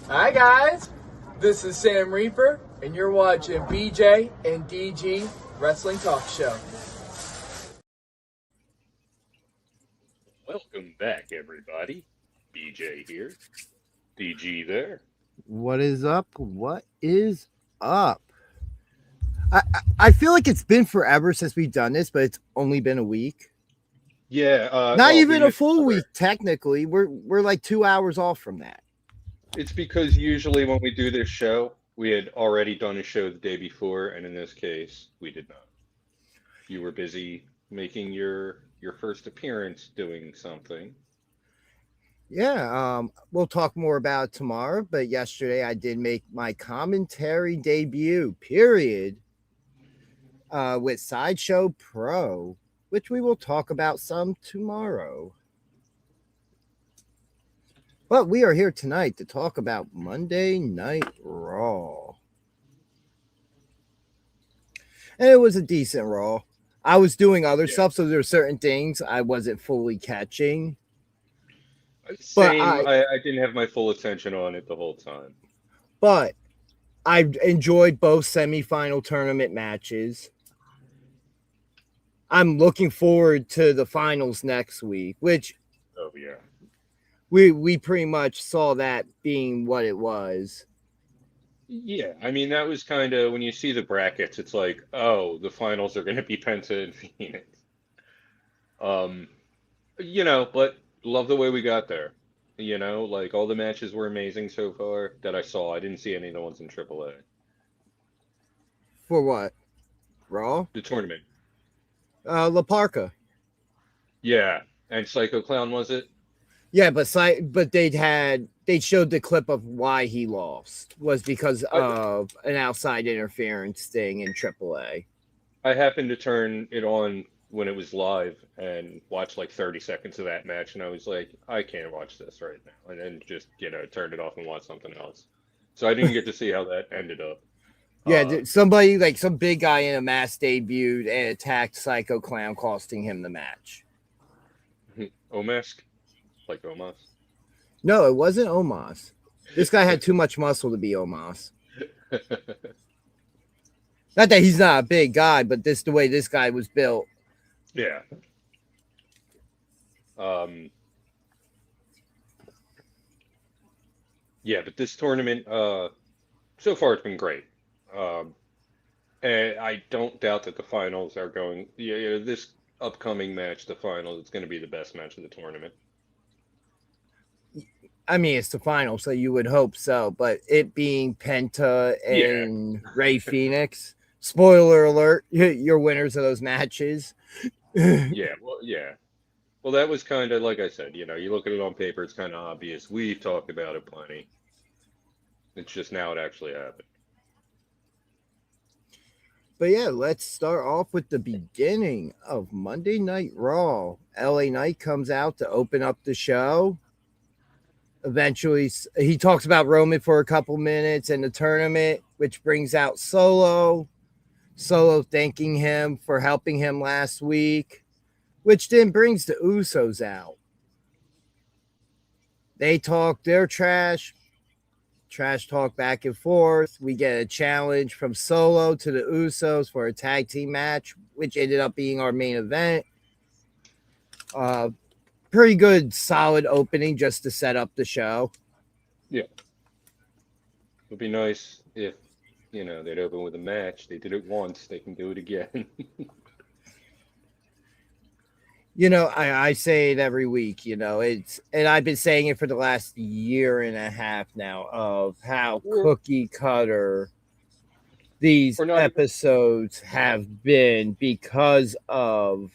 Hi guys, this is Sam Reaper, and you're watching BJ and DG Wrestling Talk Show. Welcome back, everybody. BJ here. DG there. What is up? What is up? I feel like it's been forever since we've done this, but it's only been a week. Yeah, Not even a full week, technically. We're like 2 hours off from that. It's because usually when we do this show, we had already done a show the day before, and in this case, we did not. You were busy making your first appearance doing something. Yeah, we'll talk more about it tomorrow, but yesterday I did make my commentary debut, period, with Sideshow Pro, which we will talk about some tomorrow. But we are here tonight to talk about Monday Night Raw. And it was a decent Raw. I was doing other stuff, so there were certain things I wasn't fully catching. Same, I didn't have my full attention on it the whole time. But I enjoyed both semifinal tournament matches. I'm looking forward to the finals next week, which we pretty much saw that being what it was. Yeah, I mean, that was kind of when you see the brackets, it's like, oh, the finals are going to be Penta and Phoenix. But love the way we got there. Like all the matches were amazing so far that I saw. I didn't see any of the ones in AAA. For what? Raw? The tournament. La Parka. Yeah, and Psycho Clown, was it? Yeah, but they showed the clip of why he lost was because of an outside interference thing in AAA. I happened to turn it on when it was live and watch like 30 seconds of that match, and I was like, I can't watch this right now, and then just turned it off and watched something else. So I didn't get to see how that ended up. Yeah, somebody like some big guy in a mask debuted and attacked Psycho Clown, costing him the match. Omos? Like Omos? No, it wasn't Omos. This guy had too much muscle to be Omos. Not that he's not a big guy, but the way this guy was built. Yeah. Yeah, but this tournament, so far it's been great. And I don't doubt that the finals are going. This upcoming match, the finals, it's going to be the best match of the tournament. I mean, it's the finals, so you would hope so. But it being Penta and Rey Fenix, spoiler alert, you're winners of those matches. Well, that was kind of like I said. You look at it on paper, it's kind of obvious. We've talked about it plenty. It's just now it actually happened. But yeah, let's start off with the beginning of Monday Night Raw. LA Knight comes out to open up the show. Eventually, he talks about Roman for a couple minutes in the tournament, which brings out Solo. Solo thanking him for helping him last week, which then brings the Usos out. They talk their trash talk back and forth. We get a challenge from Solo to the Usos for a tag team match, which ended up being our main event. Pretty good, solid opening just to set up the show. Yeah. It would be nice if, they'd open with a match. They did it once. They can do it again. I say it every week, and I've been saying it for the last year and a half now of how cookie cutter these episodes have been because of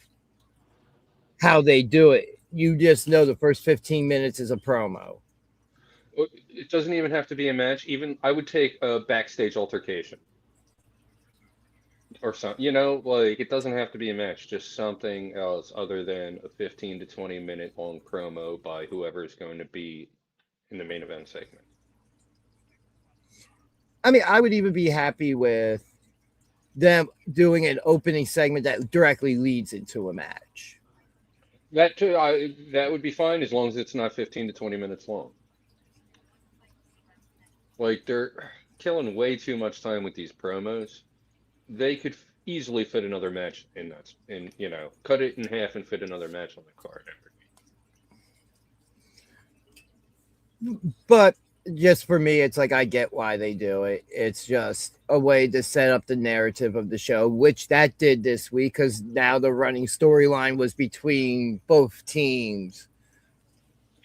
how they do it. You just know the first 15 minutes is a promo. It doesn't even have to be a match. Even I would take a backstage altercation. Or something, like it doesn't have to be a match, just something else other than a 15 to 20 minute long promo by whoever is going to be in the main event segment. I mean, I would even be happy with them doing an opening segment that directly leads into a match. That too, that would be fine as long as it's not 15 to 20 minutes long. Like they're killing way too much time with these promos. They could easily fit another match in that, and cut it in half and fit another match on the card every But just for me, it's like I get why they do it. It's just a way to set up the narrative of the show, which that did this week because now the running storyline was between both teams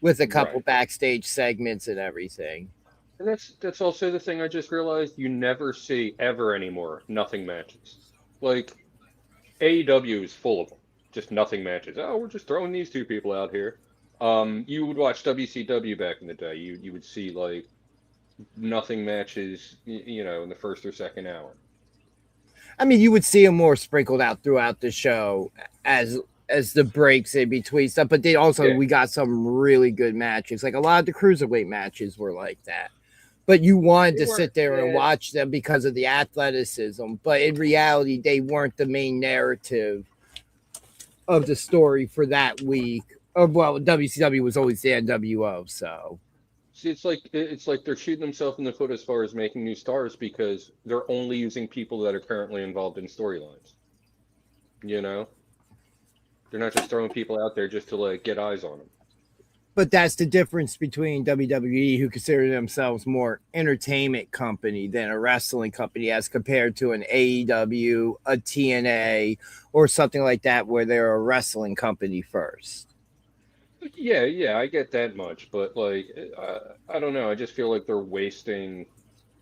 with a couple Right. backstage segments and everything. And that's also the thing I just realized you never see ever anymore nothing matches. Like AEW is full of them, just nothing matches. Oh, we're just throwing these two people out here. You would watch WCW back in the day. You would see like nothing matches, in the first or second hour. I mean, you would see them more sprinkled out throughout the show as the breaks in between stuff, but we got some really good matches. Like a lot of the cruiserweight matches were like that. But you wanted to sit there and watch them because of the athleticism. But in reality, they weren't the main narrative of the story for that week. Well, WCW was always the NWO, so. See, it's like they're shooting themselves in the foot as far as making new stars because they're only using people that are currently involved in storylines. They're not just throwing people out there just to like get eyes on them. But that's the difference between WWE, who consider themselves more entertainment company than a wrestling company, as compared to an AEW, a TNA, or something like that, where they're a wrestling company first. Yeah, I get that much, but like, I don't know. I just feel like they're wasting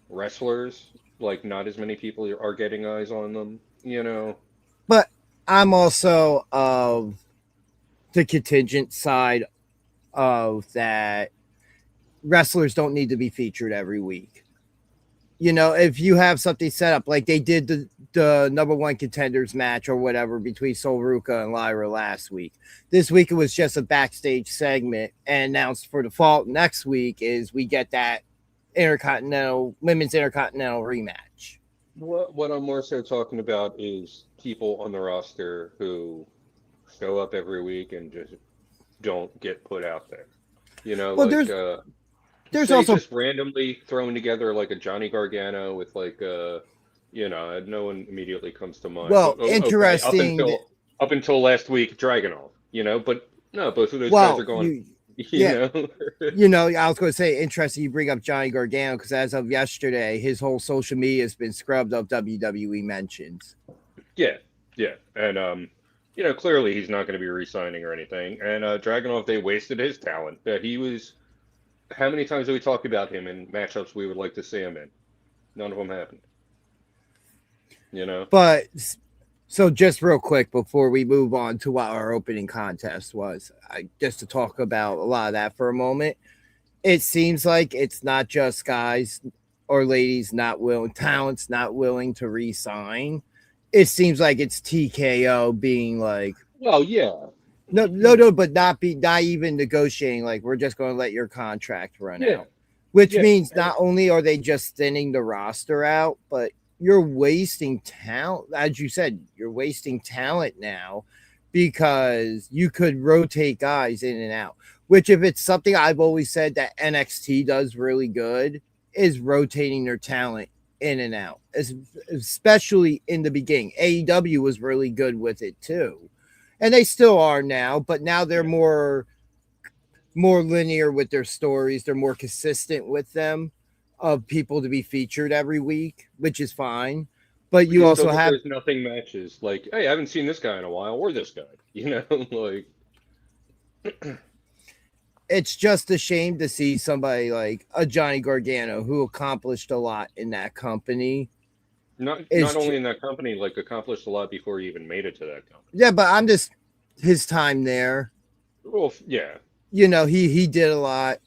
wrestlers. Like, not as many people are getting eyes on them. But I'm also of the contingent side of that wrestlers don't need to be featured every week. If you have something set up like they did the number one contenders match or whatever between Sol Ruca and Lyra last week. This week it was just a backstage segment, and announced for default next week is we get that women's intercontinental rematch. What I'm more so talking about is people on the roster who show up every week and just don't get put out there. Well, like there's say also just randomly throwing together like a Johnny Gargano with like no one immediately comes to mind. Well, Okay, interesting. Up until last week, Dragunov, but no, both of those guys are gone. I was going to say, interesting you bring up Johnny Gargano because as of yesterday, his whole social media has been scrubbed of WWE mentions. Yeah, and clearly he's not going to be re-signing or anything. And Dragunov, they wasted his talent. He was. How many times have we talked about him in matchups we would like to see him in? None of them happened. But so just real quick before we move on to what our opening contest was, just to talk about a lot of that for a moment. It seems like it's not just guys or ladies talents not willing to re-sign. It seems like it's TKO being like, well, yeah. No, but not even negotiating. Like, we're just going to let your contract run out, which means not only are they just thinning the roster out, but you're wasting talent. As you said, you're wasting talent now because you could rotate guys in and out, which if it's something I've always said that NXT does really good is rotating their talent in and out, especially in the beginning. AEW was really good with it too. And they still are now, but now they're more linear with their stories. They're more consistent with them of people to be featured every week, which is fine. But you also have there's nothing matches. Like, hey, I haven't seen this guy in a while, or this guy. Like it's just a shame to see somebody like a Johnny Gargano who accomplished a lot in that company. Not only in that company, like accomplished a lot before he even made it to that company. Yeah, but I'm just his time there. Well, yeah. He did a lot.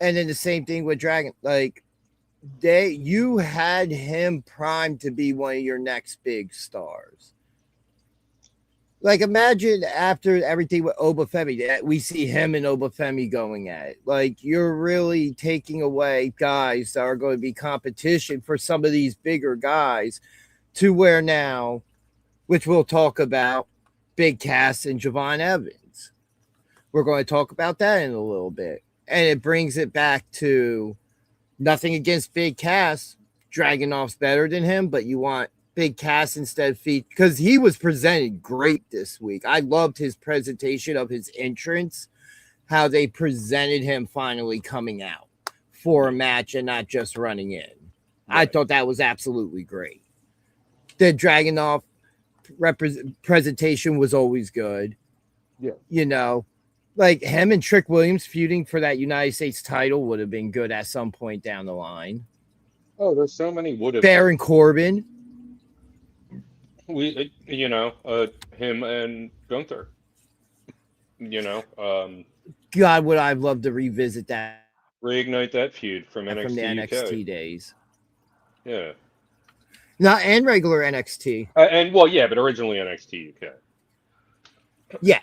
And then the same thing with Dragon. Like you had him primed to be one of your next big stars. Like imagine after everything with Obafemi, we see him and Obafemi going at it. Like you're really taking away guys that are going to be competition for some of these bigger guys to where now, which we'll talk about, Big Cass and Javon Evans. We're going to talk about that in a little bit. And it brings it back to Nothing against Big Cass. Dragunov's better than him, but you want Big Cass instead feed because he was presented great this week. I loved his presentation of his entrance, how they presented him finally coming out for a match and not just running in. Right. I thought that was absolutely great. The Dragunov presentation was always good. Yeah. You know, like him and Trick Williams feuding for that United States title would have been good at some point down the line. Oh, there's so many would have. Baron Corbin. Him and Gunther. God, would I've loved to revisit that. Reignite that feud from NXT from the NXT UK. Days. Yeah. Not and regular NXT. But originally NXT UK. Yeah.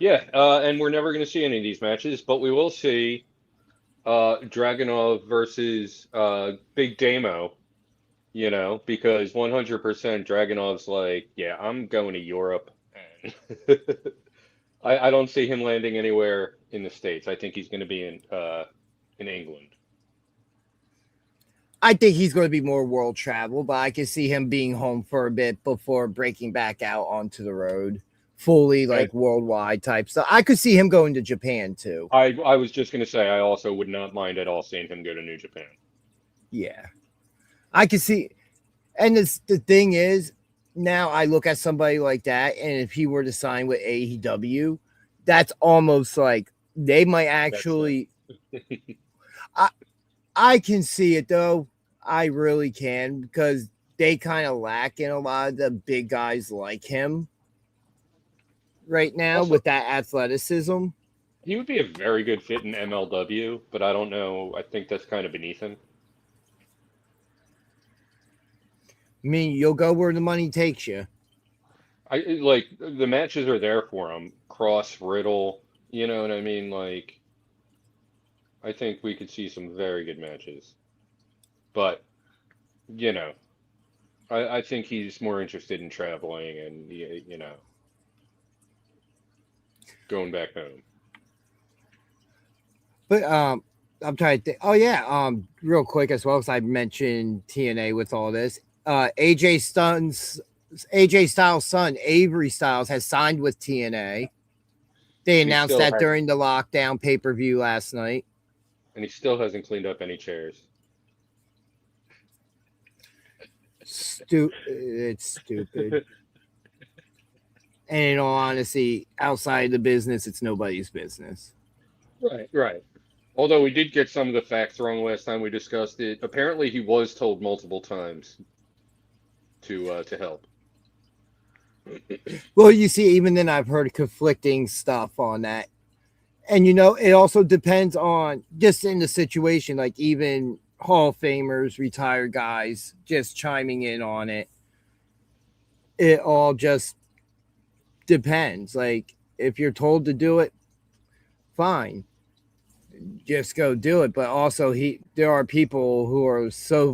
Yeah, and we're never going to see any of these matches, but we will see Dragunov versus Big Damo, because 100% Dragunov's like, yeah, I'm going to Europe. And I don't see him landing anywhere in the States. I think he's going to be in England. I think he's going to be more world travel, but I can see him being home for a bit before breaking back out onto the road. Fully like worldwide type stuff. I could see him going to Japan too. I was just going to say, I also would not mind at all seeing him go to New Japan. Yeah. I could see. And the thing is, now I look at somebody like that, and if he were to sign with AEW, that's almost like they might actually. I can see it though. I really can, because they kind of lack in a lot of the big guys like him right now with that athleticism. He would be a very good fit in MLW, but I don't know. I think that's kind of beneath him. I mean, you'll go where the money takes you. The matches are there for him. Cross, Riddle, you know what I mean? Like, I think we could see some very good matches. But, I think he's more interested in traveling and, going back home. But I'm trying to think. Oh yeah, real quick as well, because I mentioned TNA with all this. AJ Styles' son, Avery Styles, has signed with TNA. They announced that during the lockdown pay-per-view last night. And he still hasn't cleaned up any chairs. It's stupid. And in all honesty, outside the business, it's nobody's business. Right. Although we did get some of the facts wrong last time we discussed it. Apparently, he was told multiple times to help. Well, you see, even then, I've heard conflicting stuff on that. And, it also depends on just in the situation, like even Hall of Famers, retired guys just chiming in on it. It all just depends. Like, if you're told to do it, fine, just go do it. But also, there are people who are so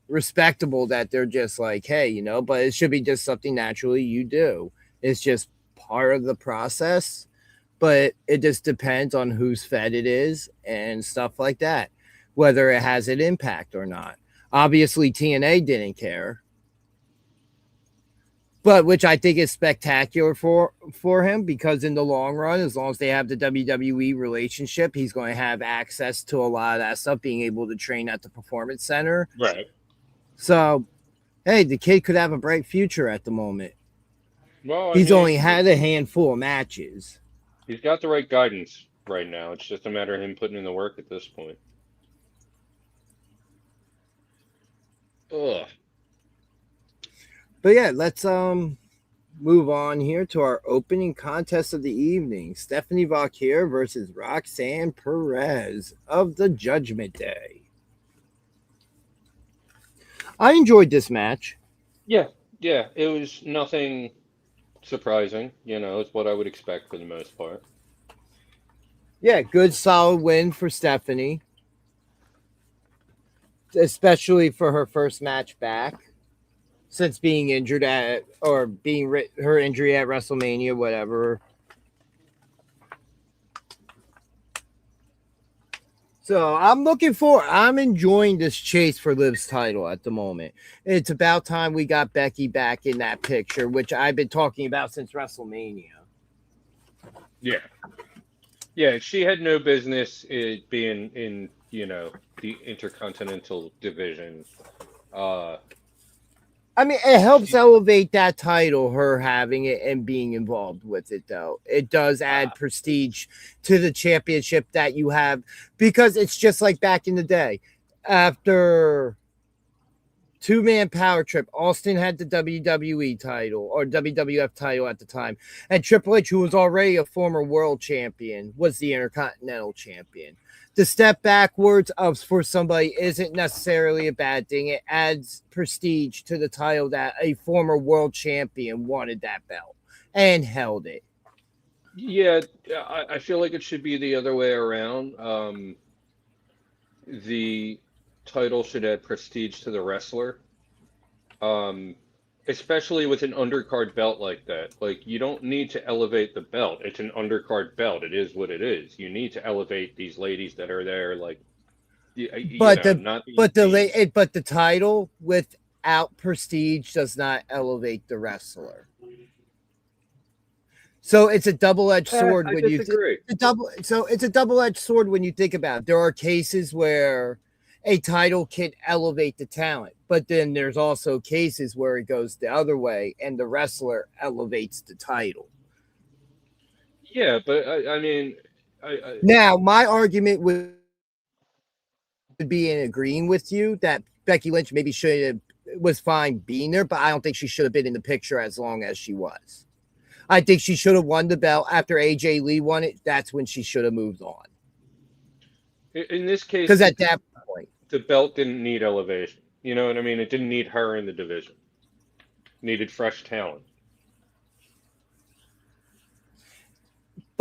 respectable that they're just like, hey, but it should be just something naturally you do. It's just part of the process, but it just depends on whose fed it is and stuff like that, whether it has an impact or not. Obviously, TNA didn't care. But which I think is spectacular for him, because in the long run, as long as they have the WWE relationship, he's going to have access to a lot of that stuff, being able to train at the Performance Center. Right. So, hey, the kid could have a bright future at the moment. Well, he's only had a handful of matches. He's got the right guidance right now. It's just a matter of him putting in the work at this point. Ugh. But yeah, let's move on here to our opening contest of the evening. Stephanie Valkyr versus Roxanne Perez of the Judgment Day. I enjoyed this match. Yeah, it was nothing surprising. It's what I would expect for the most part. Yeah, good solid win for Stephanie, especially for her first match back since being injured her injury at WrestleMania, whatever. So I'm enjoying this chase for Liv's title at the moment. It's about time we got Becky back in that picture, which I've been talking about since WrestleMania. Yeah. Yeah, she had no business being in, the Intercontinental division. I mean, it helps elevate that title, her having it and being involved with it, though. It does add prestige to the championship that you have, because it's just like back in the day. After two-man power trip, Austin had the WWE title or WWF title at the time, and Triple H, who was already a former world champion, was the Intercontinental champion. The step backwards for somebody isn't necessarily a bad thing. It adds prestige to the title that a former world champion wanted that belt and held it. Yeah, I feel like it should be the other way around. The title should add prestige to the wrestler. Especially with an undercard belt like that. Like, you don't need to elevate the belt. It's an undercard belt. It is what it is. You need to elevate these ladies that are there, like, But not the title without prestige does not elevate the wrestler. So it's a double-edged sword I when you disagree. it's a double-edged sword when you think about it. There are cases where a title can elevate the talent, but then there's also cases where it goes the other way and the wrestler elevates the title. Yeah, but I mean, Now, my argument would be in agreeing with you that Becky Lynch maybe was fine being there, but I don't think she should have been in the picture as long as she was. I think she should have won the belt after AJ Lee won it. That's when she should have moved on. in this case, Because at that point, the belt didn't need elevation. You know what I mean? It didn't need her in the division. It needed fresh talent.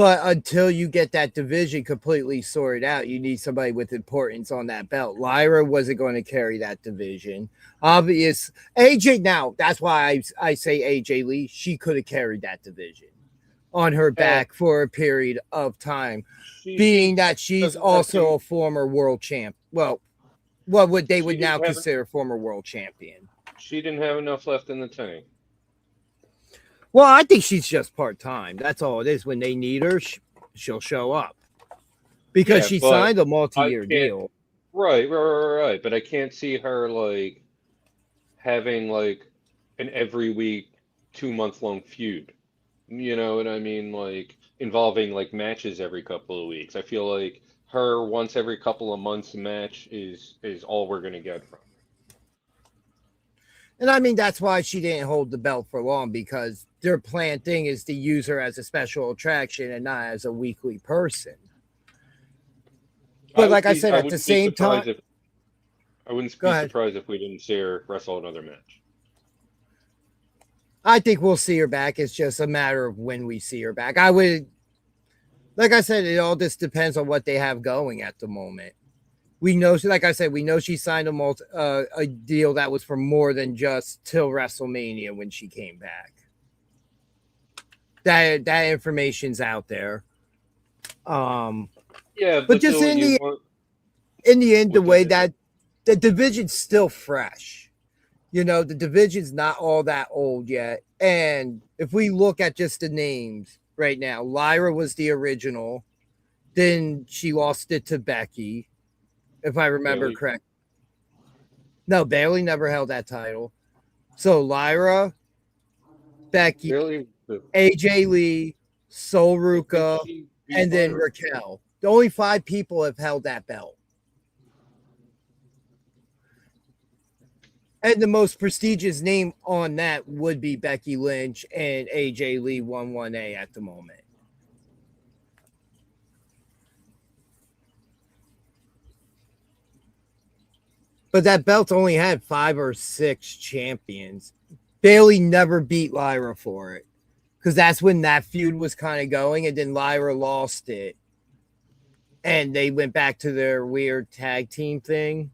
but until you get that division completely sorted out, you need somebody with importance on that belt. Lyra wasn't going to carry that division. Obvious AJ. Now that's why I say AJ Lee. She could have carried that division on her back for a period of time, being that she's also a former world champ. Well, what would they would now consider former world champion? She didn't have enough left in the tank. Well, I think she's just part-time. That's all it is. When they need her, she'll show up because she signed a multi-year deal. Right. But I can't see her like having like an every week 2-month-long feud. You know what I mean? Like involving like matches every couple of weeks. I feel like her once every couple of months match is all we're gonna get from her. And I mean, that's why she didn't hold the belt for long, because their planned thing is to use her as a special attraction and not as a weekly person. But like I said, at the same time, I wouldn't be surprised if we didn't see her wrestle another match. I think we'll see her back. It's just a matter of when we see her back. I would, like I said, it all just depends on what they have going at the moment. We know, like I said, we know she signed a deal that was for more than just till WrestleMania when she came back. That information's out there. Yeah, but just in the end, the way that the division's still fresh. You know, the division's not all that old yet. And if we look at just the names right now, Lyra was the original. Then she lost it to Becky, if I remember correct. No, Bayley never held that title. So Lyra, Becky, AJ Lee, Sol Ruka, and then Raquel. The only 5 people have held that belt. And the most prestigious name on that would be Becky Lynch, and AJ Lee won 1A at the moment. But that belt only had 5 or 6 champions. Bayley never beat Lyra for it, because that's when that feud was kind of going, and then Lyra lost it. And they went back to their weird tag team thing.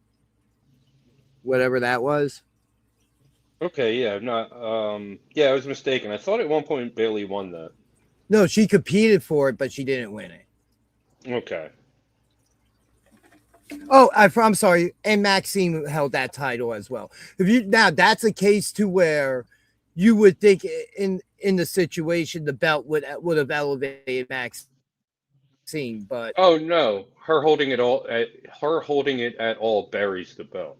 Whatever that was. Okay, yeah, I was mistaken. I thought at one point Bayley won that. No, she competed for it, but she didn't win it. Okay. Oh, I'm sorry. And Maxine held that title as well. If you now that's a case to where you would think in the situation the belt would have elevated Maxine, but Oh no, her holding it at all buries the belt.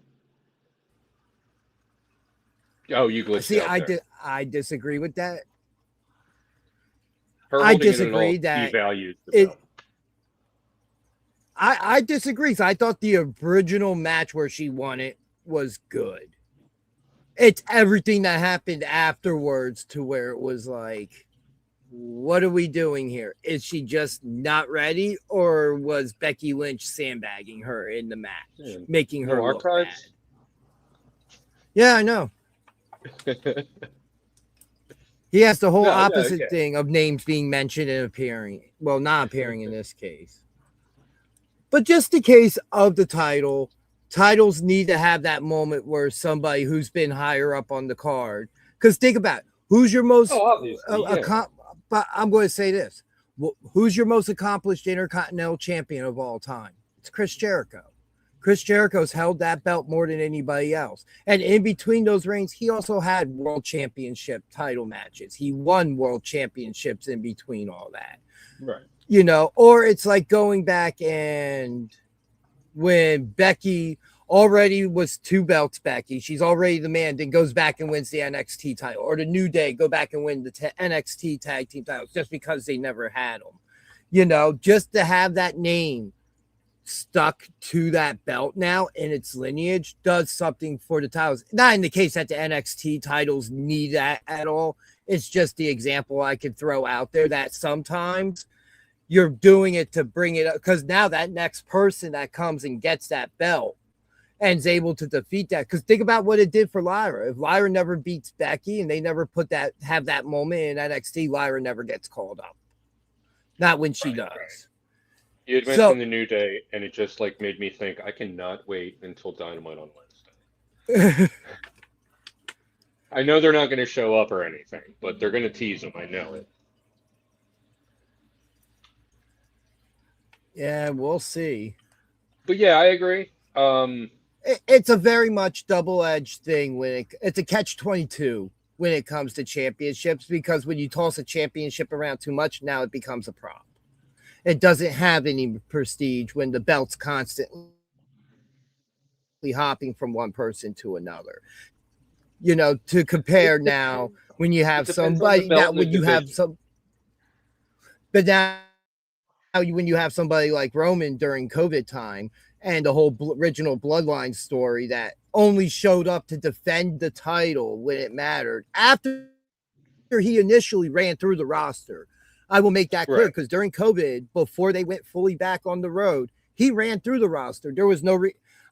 Oh, you glitched see, out there. I disagree with that. Her I holding it at disagree all that devalues the it. belt. I disagree. So I thought the original match where she won it was good. It's everything that happened afterwards to where it was like, what are we doing here? Is she just not ready, or was Becky Lynch sandbagging her in the match, Yeah. making her No look bad? archives. Yeah, I know. He has the whole No, opposite yeah. thing of names being mentioned and appearing. Well, not appearing in this case. But just the case of the title, titles need to have that moment where somebody who's been higher up on the card. Because think about it, who's your most, Oh, obviously, yeah. but I'm going to say this. Who's your most accomplished Intercontinental Champion of all time? It's Chris Jericho. Chris Jericho's held that belt more than anybody else. And in between those reigns, he also had world championship title matches. He won world championships in between all that. Right. You know, or it's like going back and when Becky already was 2 belts, Becky, she's already the man, then goes back and wins the NXT title, or the New Day go back and win the NXT tag team titles just because they never had them. You know, just to have that name stuck to that belt now in its lineage does something for the titles. Not in the case that the NXT titles need that at all. It's just the example I could throw out there that sometimes you're doing it to bring it up because now that next person that comes and gets that belt and is able to defeat that. Because think about what it did for Lyra. If Lyra never beats Becky and they never have that moment in NXT, Lyra never gets called up. Not when she does. Right. You had mentioned the New Day, and it just like made me think I cannot wait until Dynamite on Wednesday. I know they're not going to show up or anything, but they're going to tease them. I know it. Yeah, we'll see. But yeah, I agree. It's a very much double-edged thing when it's a catch-22 when it comes to championships, because when you toss a championship around too much, now it becomes a prop. It doesn't have any prestige when the belt's constantly hopping from one person to another. You know, to compare now when you have somebody now when you have some, but now when you have somebody like Roman during COVID time and the whole original Bloodline story that only showed up to defend the title when it mattered after he initially ran through the roster. I will make that clear because during COVID, before they went fully back on the road, he ran through the roster. There was no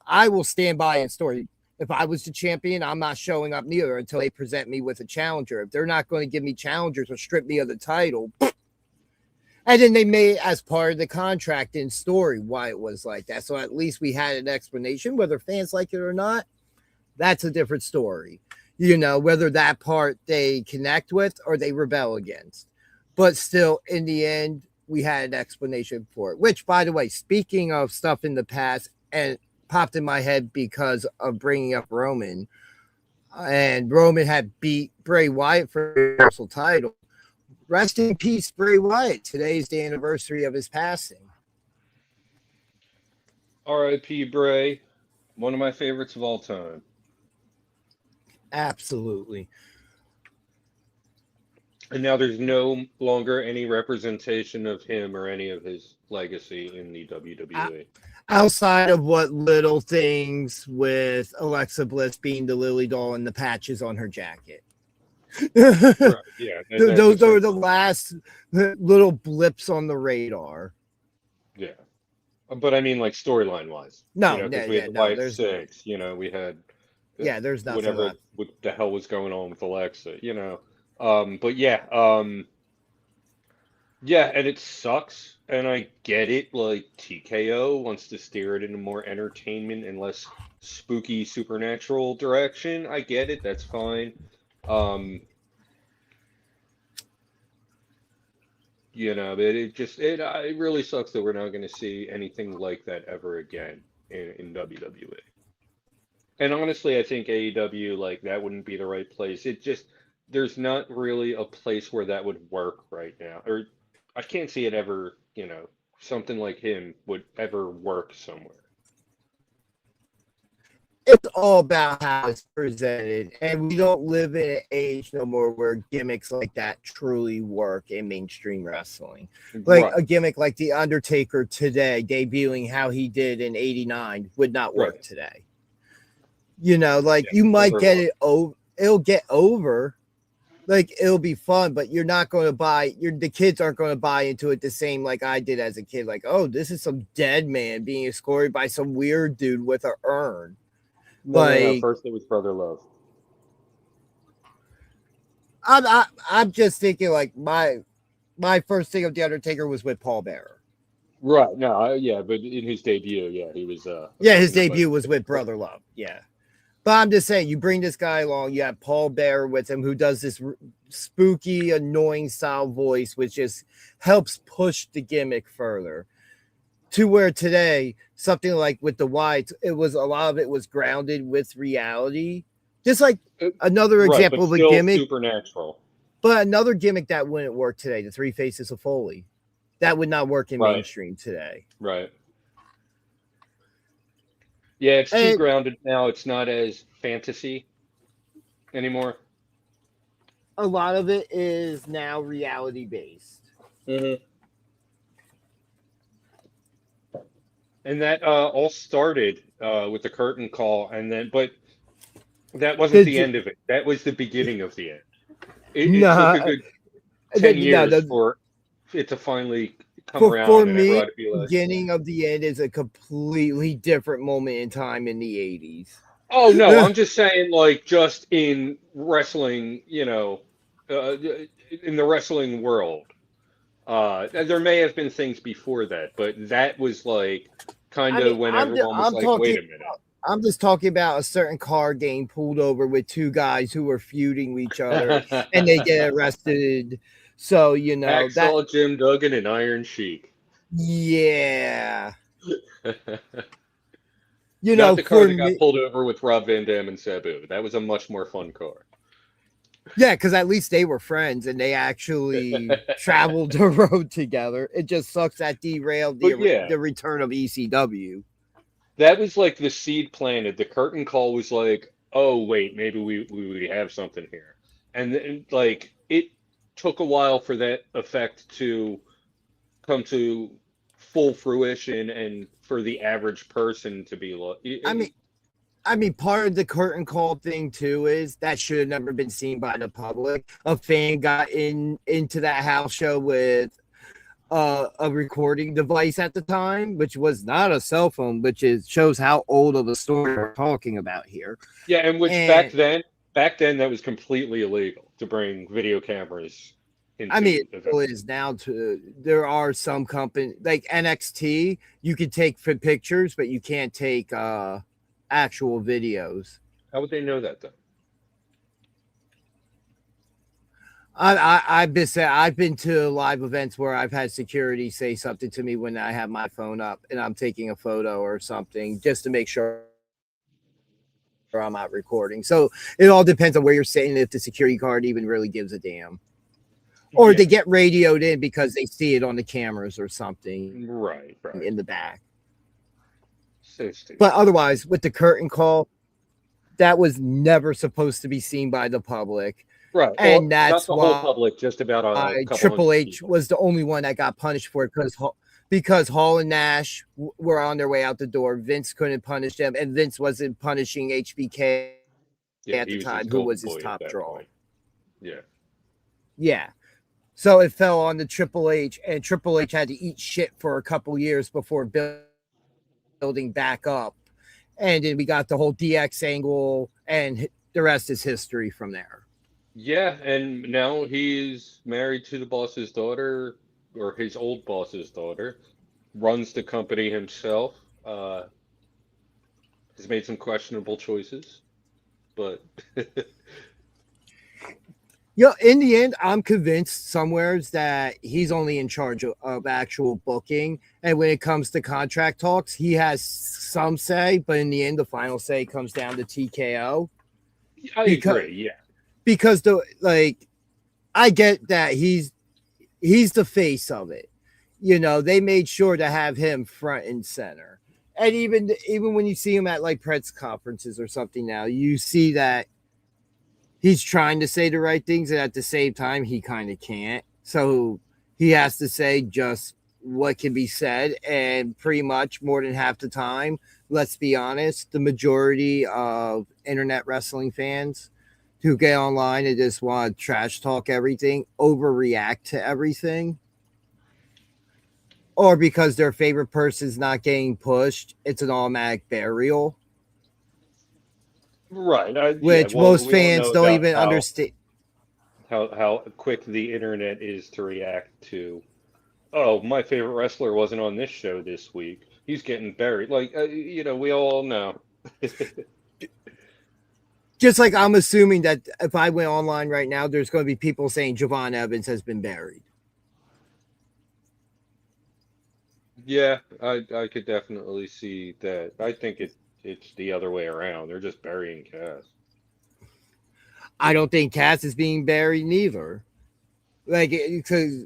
I will stand by and story. If I was the champion, I'm not showing up neither until they present me with a challenger. If they're not going to give me challengers or strip me of the title, and then they made as part of the contract in story why it was like that. So at least we had an explanation. Whether fans like it or not, that's a different story. You know, whether that part they connect with or they rebel against. But still, in the end, we had an explanation for it. Which, by the way, speaking of stuff in the past, and popped in my head because of bringing up Roman, and Roman had beat Bray Wyatt for the Universal title. Rest in peace, Bray Wyatt. Today's the anniversary of his passing. R.I.P. Bray, one of my favorites of all time. Absolutely. And now there's no longer any representation of him or any of his legacy in the WWE. Outside of what little things with Alexa Bliss being the Lily doll and the patches on her jacket. Right, yeah, those are the last little blips on the radar. Yeah. But I mean, like storyline wise. No, you know, we had Life 6, you know, we had there's nothing whatever left. what the hell was going on with Alexa, you know. But yeah, yeah, and it sucks, and I get it. Like TKO wants to steer it in a more entertainment and less spooky supernatural direction. I get it. That's fine. You know, but it really sucks that we're not going to see anything like that ever again. in WWE. And honestly, I think AEW, like, that wouldn't be the right place. It just, there's not really a place where that would work right now. Or I can't see it ever, something like him would ever work somewhere. It's all about how it's presented, and we don't live in an age no more where gimmicks like that truly work in mainstream wrestling. Like Right, a gimmick like The Undertaker today, debuting how he did in '89, would not work right. today. Like Yeah, you might never get will. it over, it'll get over, like it'll be fun, but you're not going to buy the kids aren't going to buy into it the same like I did as a kid. Like, oh, this is some dead man being escorted by some weird dude with an urn. No. Like, First it was Brother Love. I'm just thinking like my first thing of The Undertaker was with Paul Bearer. Right. No, yeah, but in his debut, yeah, he was Yeah, his accompanied by debut was with Brother Love. Yeah. But I'm just saying, you bring this guy along, you have Paul Bearer with him, who does this spooky, annoying style voice, which just helps push the gimmick further. To where today, something like with the Whites, a lot of it was grounded with reality. Just like another right, example but of a still gimmick, supernatural. but another gimmick that wouldn't work today, the Three Faces of Foley. That would not work in Right, mainstream today. right. Yeah, it's too And grounded now. It's not as fantasy anymore. a lot of it is now reality based. Hmm. And that all started with the curtain call, but that wasn't Did the you? end of it. That was the beginning of the end. It took a Nah, good 10 years no, for it to finally come for around and me, everybody be like, beginning of the end is a completely different moment in time in the 80s. oh no, I'm just saying, like, just in wrestling, in the wrestling world. There may have been things before that, but that was like kind I mean, of when everyone was I'm like, talking. wait a minute. I'm just talking about a certain car getting pulled over with two guys who were feuding with each other, and they get arrested. So that. Hacksaw Jim Duggan and Iron Sheik. Yeah. Not the car For that got me, pulled over with Rob Van Dam and Sabu. That was a much more fun car. yeah, because at least they were friends and they actually traveled the road together. It just sucks that derailed But yeah, the return of ECW. that was like the seed planted. The curtain call was like, oh wait, maybe we have something here. And then, like, it took a while for that effect to come to full fruition and for the average person to be like, I mean, part of the curtain call thing too is that should have never been seen by the public. A fan got into that house show with a recording device at the time, which was not a cell phone, which shows how old of a story we're talking about here. yeah, and which And back then that was completely illegal to bring video cameras I mean, into it still events. is now. There are some companies like NXT, you can take pictures, but you can't take actual videos. How would they know that though? I've been to live events where I've had security say something to me when I have my phone up and I'm taking a photo or something just to make sure I'm not recording. So it all depends on where you're sitting, if the security guard even really gives a damn. Or Yeah. they get radioed in because they see it on the cameras or something Right. in the back. So stupid. But otherwise, with the curtain call, that was never supposed to be seen by the public. Right. And Well, that's not the whole why public, just about a couple Triple hundred H people. was the only one that got punished for it because Hall and Nash were on their way out the door. Vince couldn't punish them, and Vince wasn't punishing HBK Yeah, at he the was time, his who golden was his boy at top that draw. point. Yeah. Yeah. So it fell on the Triple H, and Triple H had to eat shit for a couple years before building back up. And then we got the whole DX angle, and the rest is history from there. Yeah, and now he's married to the boss's daughter, or his old boss's daughter, runs the company himself, has made some questionable choices, but Yeah, in the end, I'm convinced somewheres that he's only in charge of actual booking. And when it comes to contract talks, he has some say, but in the end, the final say comes down to TKO. I Because agree. Yeah. because the like I get that he's the face of it. You know, they made sure to have him front and center. And even when you see him at like press conferences or something now, you see that he's trying to say the right things, and at the same time, he kind of can't. So he has to say just what can be said, and pretty much more than half the time, let's be honest, the majority of internet wrestling fans who get online and just want to trash talk everything, overreact to everything, or because their favorite person's not getting pushed, it's an automatic burial, Right. Yeah. which Well, most we don't fans know don't about even understand. how quick the internet is to react to. Oh, my favorite wrestler wasn't on this show this week. He's getting buried. Like, we all know. Just like I'm assuming that if I went online right now, there's going to be people saying Javon Evans has been buried. Yeah, I could definitely see that. I think it's the other way around. They're just burying Cass. I don't think Cass is being buried neither. Like, because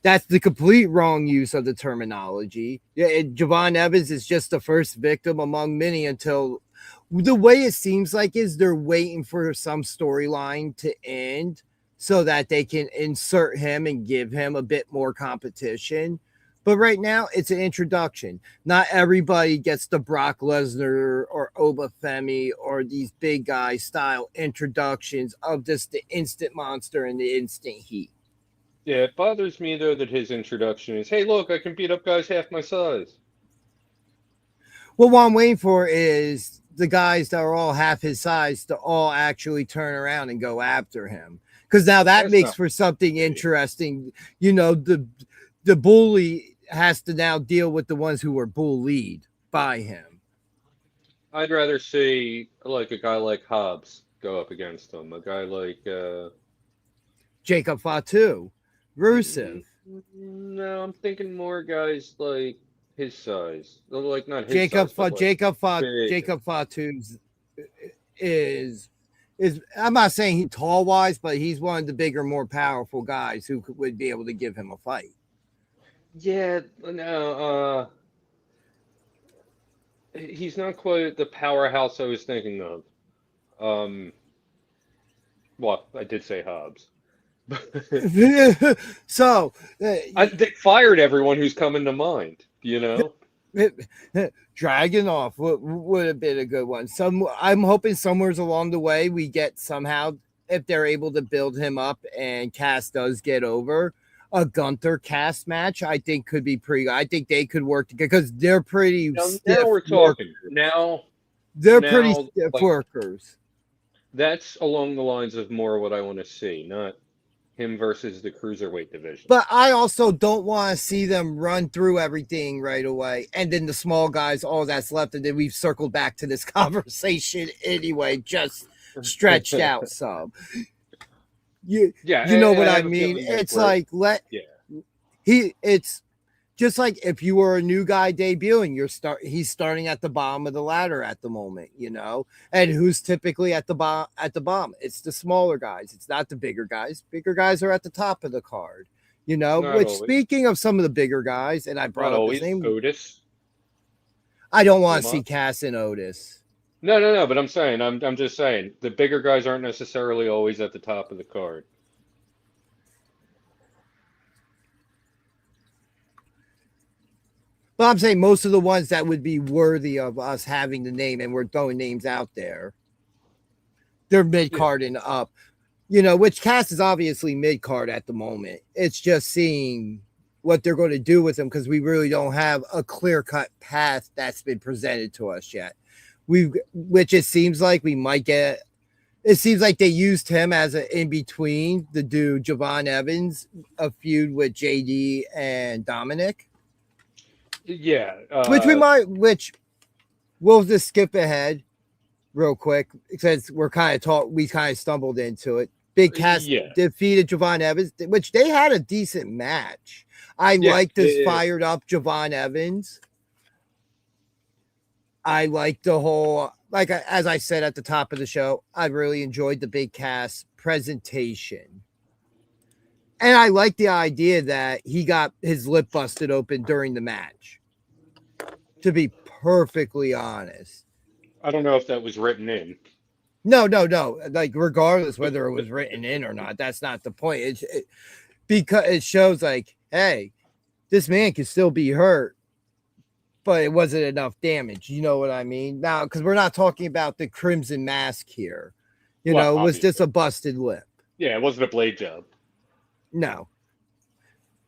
that's the complete wrong use of the terminology. Yeah, Javon Evans is just the first victim among many until the way it seems like is they're waiting for some storyline to end so that they can insert him and give him a bit more competition. But right now, it's an introduction. Not everybody gets the Brock Lesnar or Obafemi or these big guy style introductions of just the instant monster and the instant heat. Yeah, it bothers me though that his introduction is, "Hey, look, I can beat up guys half my size." Well, what I'm waiting for is the guys that are all half his size to all actually turn around and go after him. Because now that That's makes not. for something interesting. You know, the bully has to now deal with the ones who were bullied by him. I'd rather see like a guy like Hobbs go up against him. A guy like Jacob Fatu, Rusev, no, I'm thinking more guys like his size. Like not his size, but like big. Jacob Fatu is I'm not saying he's tall wise, but he's one of the bigger, more powerful guys who would be able to give him a fight. Yeah, no, he's not quite the powerhouse I was thinking of. Um, well, I did say Hobbs. So They fired everyone who's coming to mind, you know? Dragon off would have been a good one. I'm hoping somewheres along the way we get somehow, if they're able to build him up and Cass does get over, a Gunther Cass match. I think could be pretty. I think they could work together because they're pretty stiff. Now we're talking. They're now, pretty stiff like, workers. That's along the lines of more what I want to see, not him versus the cruiserweight division. But I also don't want to see them run through everything right away. And then the small guys, all that's left. And then we've circled back to this conversation anyway, just stretched out some. You know what I mean? It's like, it's just like if you were a new guy debuting, he's starting at the bottom of the ladder at the moment, you know. And who's typically at the bottom? It's the smaller guys. It's not the bigger guys. Bigger guys are at the top of the card, you know. Not Which always. Speaking of some of the bigger guys, and I brought Not up always. his name. Otis. I don't want to see Cass and Otis. No. But I'm saying, I'm just saying, the bigger guys aren't necessarily always at the top of the card. But I'm saying most of the ones that would be worthy of us having the name, and we're throwing names out there, they're mid card and up, you know, which Cass is obviously mid card at the moment. It's just seeing what they're going to do with him because we really don't have a clear cut path that's been presented to us yet. Which it seems like we might get. It seems like they used him as an in between to do Javon Evans, a feud with JD and Dominic. Yeah. Which we'll just skip ahead real quick since we kind of stumbled into it. Big Cass Yeah. defeated Javon Evans, which they had a decent match. I liked this fired up Javon Evans. I liked the whole, like as I said at the top of the show, I really enjoyed the Big Cass presentation. And I like the idea that he got his lip busted open during the match. To be perfectly honest. I don't know if that was written in. No. Like, regardless whether it was written in or not, that's not the point. Because it shows, like, hey, this man can still be hurt, but it wasn't enough damage. You know what I mean? Now, because we're not talking about the Crimson Mask here. It was just a busted lip. Yeah, it wasn't a blade job. No.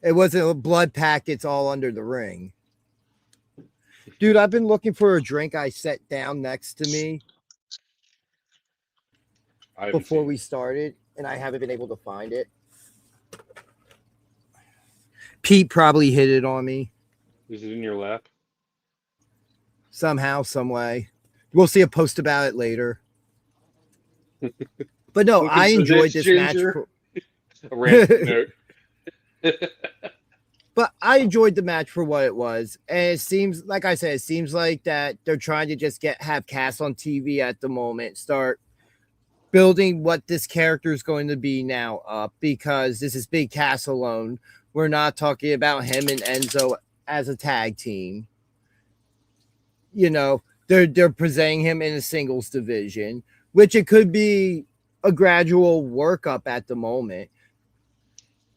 It wasn't blood packets all under the ring. Dude, I've been looking for a drink. I set down next to me before we started, and I haven't been able to find it. Pete probably hit it on me. Is it in your lap? Somehow, some way. We'll see a post about it later. But no, I enjoyed this match. A random note. But I enjoyed the match for what it was. And it seems, like I said, it seems like that they're trying to just have Cass on TV at the moment, start building what this character is going to be now up, because this is Big Cass alone. We're not talking about him and Enzo as a tag team. They're presenting him in a singles division, which it could be a gradual workup at the moment,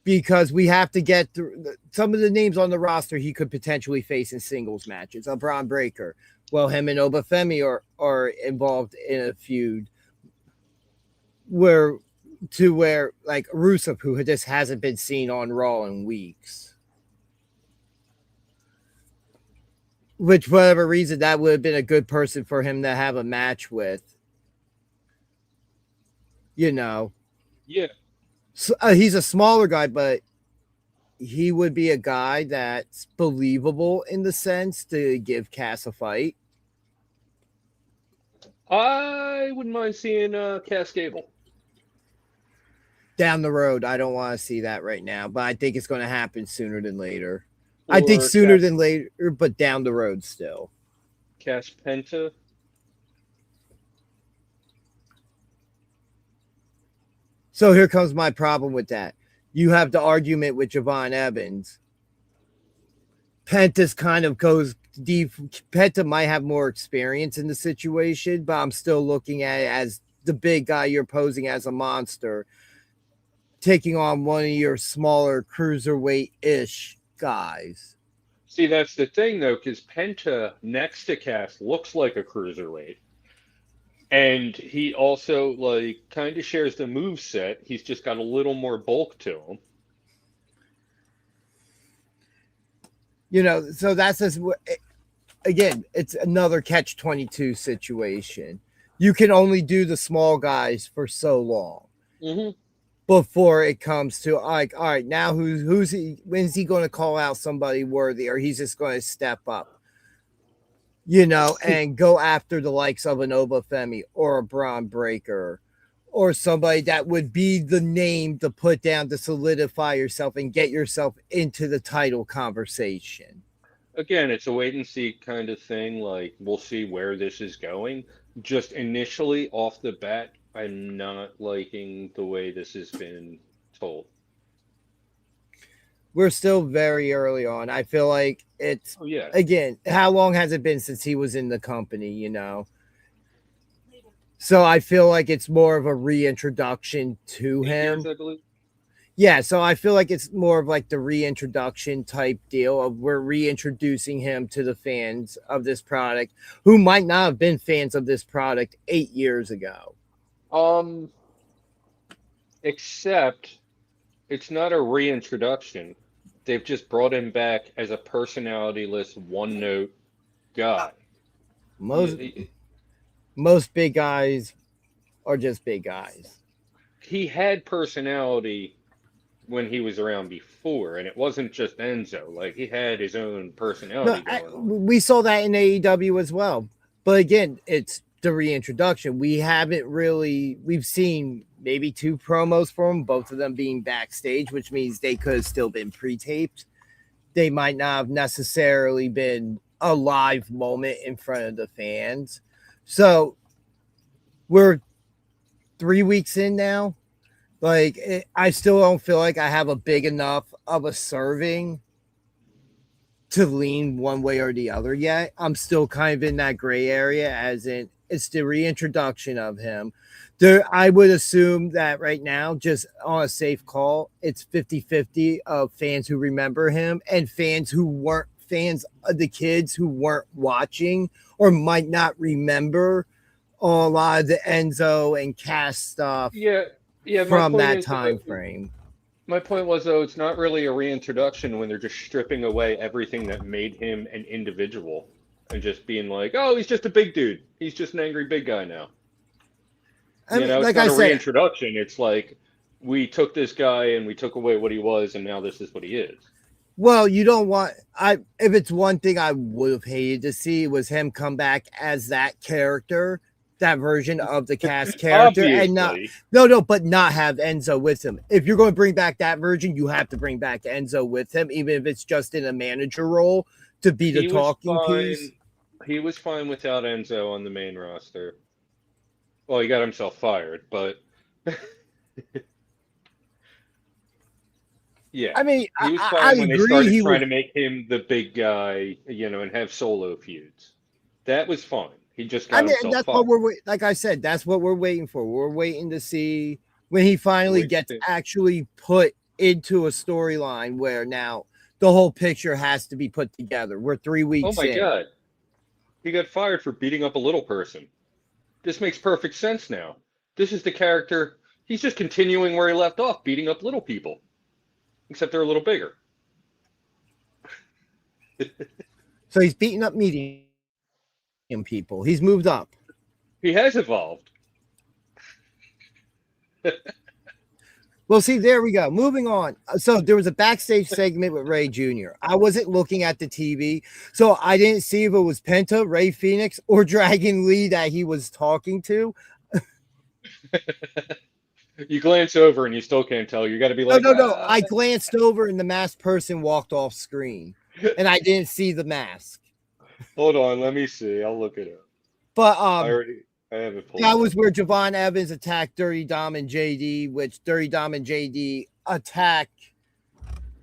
because we have to get through some of the names on the roster he could potentially face in singles matches. Braun Breaker. Well, him and Obafemi are involved in a feud where like Rusev, who just hasn't been seen on Raw in weeks. Which, for whatever reason, that would have been a good person for him to have a match with. Yeah. So, he's a smaller guy, but he would be a guy that's believable in the sense to give Cass a fight. I wouldn't mind seeing Cass Gable. Down the road, I don't want to see that right now, but I think it's going to happen sooner than later. I think sooner than later, but down the road still. Cass Penta. So here comes my problem with that. You have the argument with Javon Evans. Penta's kind of goes deep. Penta might have more experience in the situation, but I'm still looking at it as the big guy you're posing as a monster, taking on one of your smaller cruiserweight-ish guys. See, that's the thing, though, because Penta next to Cass looks like a cruiserweight. And he also, like, kind of shares the move set. He's just got a little more bulk to him. So that's just, again, it's another catch-22 situation. You can only do the small guys for so long. Mm-hmm. Before it comes to, like, all right, now who's he? When's he going to call out somebody worthy, or he's just going to step up, and go after the likes of an Obafemi or a Braun Breaker, or somebody that would be the name to put down to solidify yourself and get yourself into the title conversation. Again, it's a wait and see kind of thing. Like, we'll see where this is going. Just initially, off the bat, I'm not liking the way this has been told. We're still very early on. I feel like it's, again, how long has it been since he was in the company, So I feel like it's more of a reintroduction to him. 8 years, I believe. Yeah, so I feel like it's more of like the reintroduction type deal of we're reintroducing him to the fans of this product who might not have been fans of this product 8 years ago. Except it's not a reintroduction. They've just brought him back as a personality-less, one-note guy. Most big guys are just big guys. He had personality when he was around before, and it wasn't just Enzo. Like, he had his own personality going on. We saw that in AEW as well. But again, it's the reintroduction. We've seen maybe 2 promos for him, both of them being backstage, which means they could have still been pre-taped. They might not have necessarily been a live moment in front of the fans. So we're 3 weeks in now. Like, I still don't feel like I have a big enough of a serving to lean one way or the other yet. I'm still kind of in that gray area, as in it's the reintroduction of him. I would assume that right now, just on a safe call, it's 50-50 of fans who remember him and fans who weren't fans of the kids who weren't watching or might not remember a lot of the Enzo and Cass stuff from that time frame. My point was, though, it's not really a reintroduction when they're just stripping away everything that made him an individual and just being like, oh, he's just a big dude. He's just an angry big guy now. I mean, it's like not I a said, reintroduction. It's like we took this guy and we took away what he was, and now this is what he is. well, you don't want if it's one thing I would have hated to see was him come back as that character, that version of the Cass character, and not but not have Enzo with him. If you're going to bring back that version, you have to bring back Enzo with him, even if it's just in a manager role to be the talking piece. He was fine without Enzo on the main roster. Well, he got himself fired, but yeah. I mean, he was fine I when agree. They started trying to make him the big guy, and have solo feuds. That was fine. He just got himself that's fired. what we're like. I said, that's what we're waiting for. We're waiting to see when he finally gets actually put into a storyline where now the whole picture has to be put together. We're 3 weeks. Oh my God! He got fired for beating up a little person. This makes perfect sense now. This is the character. He's just continuing where he left off, beating up little people, except they're a little bigger. So he's beating up medium people. He's moved up. He has evolved. Well, see, there we go. Moving on. So there was a backstage segment with Ray Jr. I wasn't looking at the TV, so I didn't see if it was Penta, Ray Phoenix, or Dragon Lee that he was talking to. You glance over and you still can't tell. You got to be like, no. I glanced over and the masked person walked off screen, and I didn't see the mask. Hold on, let me see. I'll look it up. But I have it pulled that up. was where Javon Evans attacked Dirty Dom and JD, which Dirty Dom and JD attacked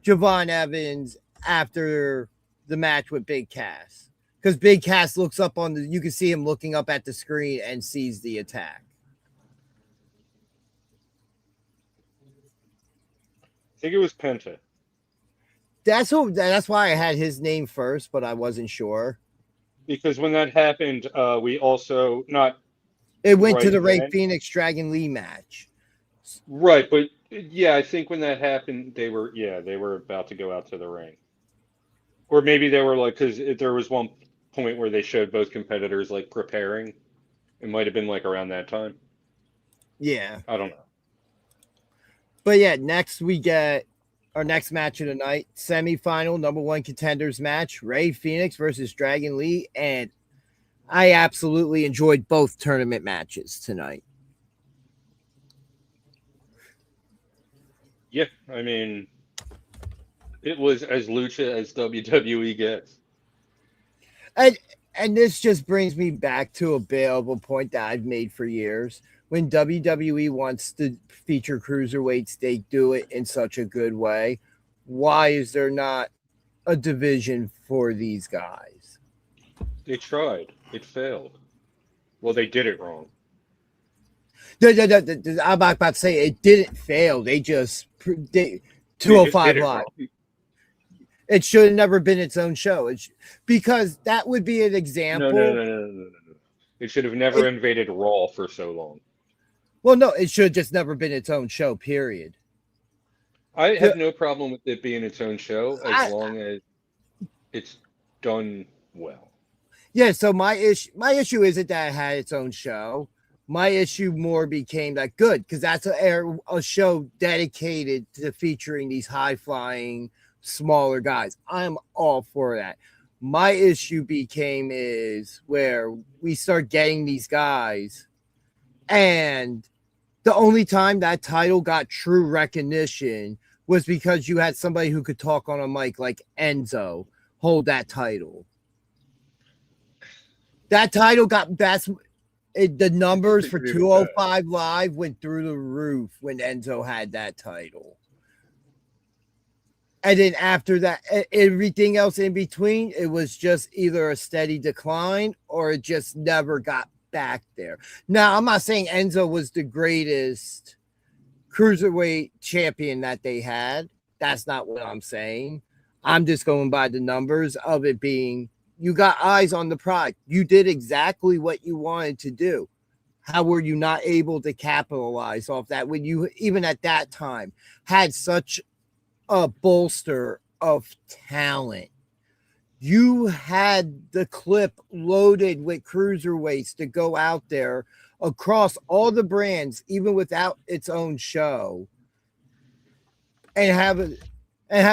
Javon Evans after the match with Big Cass. Because Big Cass looks up you can see him looking up at the screen and sees the attack. I think it was Penta. That's why I had his name first, but I wasn't sure. Because when that happened, we also It went to the Ray Phoenix Dragon Lee match. Right, but yeah, I think when that happened, they were about to go out to the ring. Or maybe they were like, because there was one point where they showed both competitors like preparing. It might have been like around that time. Yeah. I don't know. But yeah, next we get our next match of the night, semifinal number 1 contenders match, Ray Phoenix versus Dragon Lee, and I absolutely enjoyed both tournament matches tonight. Yeah, I mean, it was as lucha as WWE gets. And this just brings me back to a bit of a point that I've made for years. When WWE wants to feature cruiserweights, they do it in such a good way. Why is there not a division for these guys? They tried. It failed. Well, they did it wrong. I'm about to say it didn't fail. They just 205 Live. It should have never been its own show. Because that would be an example. No. It should have never invaded Raw for so long. Well, no, it should have just never been its own show, period. I have no problem with it being its own show as long as it's done well. Yeah, so my issue isn't that it had its own show. My issue more became that good because that's a show dedicated to featuring these high-flying, smaller guys. I'm all for that. My issue is where we start getting these guys and The only time that title got true recognition was because you had somebody who could talk on a mic like Enzo hold that title. That title got the numbers for 205 Live went through the roof when Enzo had that title. And then after that, everything else in between, it was just either a steady decline or it just never got back there. Now, I'm not saying Enzo was the greatest cruiserweight champion that they had. That's not what I'm saying. I'm just going by the numbers of it being, you got eyes on the product. You did exactly what you wanted to do. How were you not able to capitalize off that when you, even at that time, had such a bolster of talent? You had the clip loaded with cruiserweights to go out there across all the brands, even without its own show, and have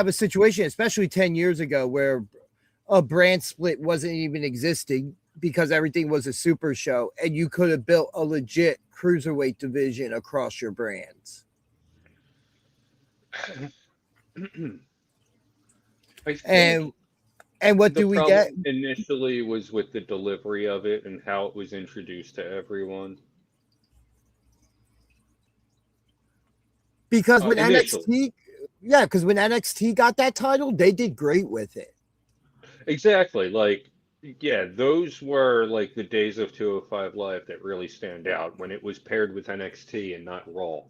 a situation, especially 10 years ago, where a brand split wasn't even existing because everything was a super show, and you could have built a legit cruiserweight division across your brands. And what do we get? Initially was with the delivery of it and how it was introduced to everyone. Because when NXT got that title, they did great with it. Exactly. Like, yeah, those were like the days of 205 Live that really stand out when it was paired with NXT and not Raw.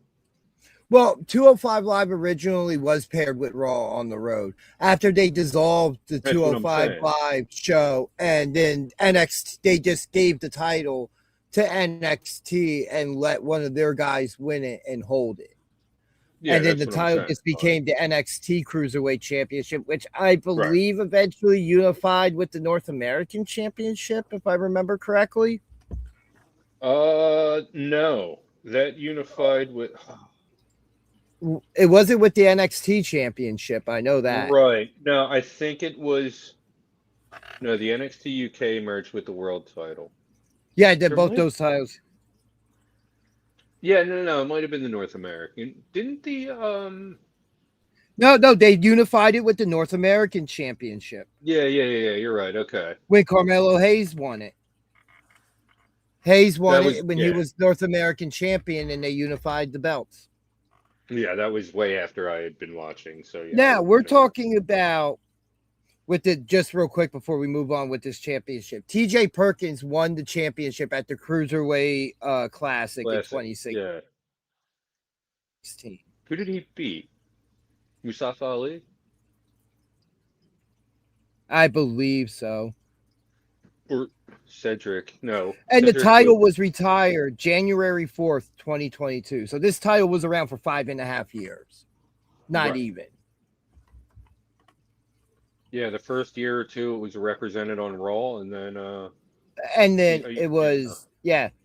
Well, 205 Live originally was paired with Raw on the road. After they dissolved the 205 Live show, and then NXT, they just gave the title to NXT and let one of their guys win it and hold it. Yeah, and then the title just became the NXT Cruiserweight Championship, which I believe eventually unified with the North American Championship, if I remember correctly. No, that unified with. It wasn't with the NXT Championship. I know that. Right. No, I think it was. No, the NXT UK merged with the world title. Yeah, I did both those titles. Yeah, no. It might have been the North American. Didn't the No, they unified it with the North American Championship. Yeah. You're right. Okay. When Carmelo Hayes won it. Hayes won it when he was North American champion, and they unified the belts. Yeah, that was way after I had been watching. So yeah. Now we're talking about just real quick before we move on with this championship. TJ Perkins won the championship at the Cruiserweight Classic in 2016. Yeah. Who did he beat? Mustafa Ali? I believe so. Or Cedric? No. And Cedric the title was retired January 4th, 2022. So this title was around for 5.5 years. Not even. Yeah, the first year or two it was represented on Raw, and then it was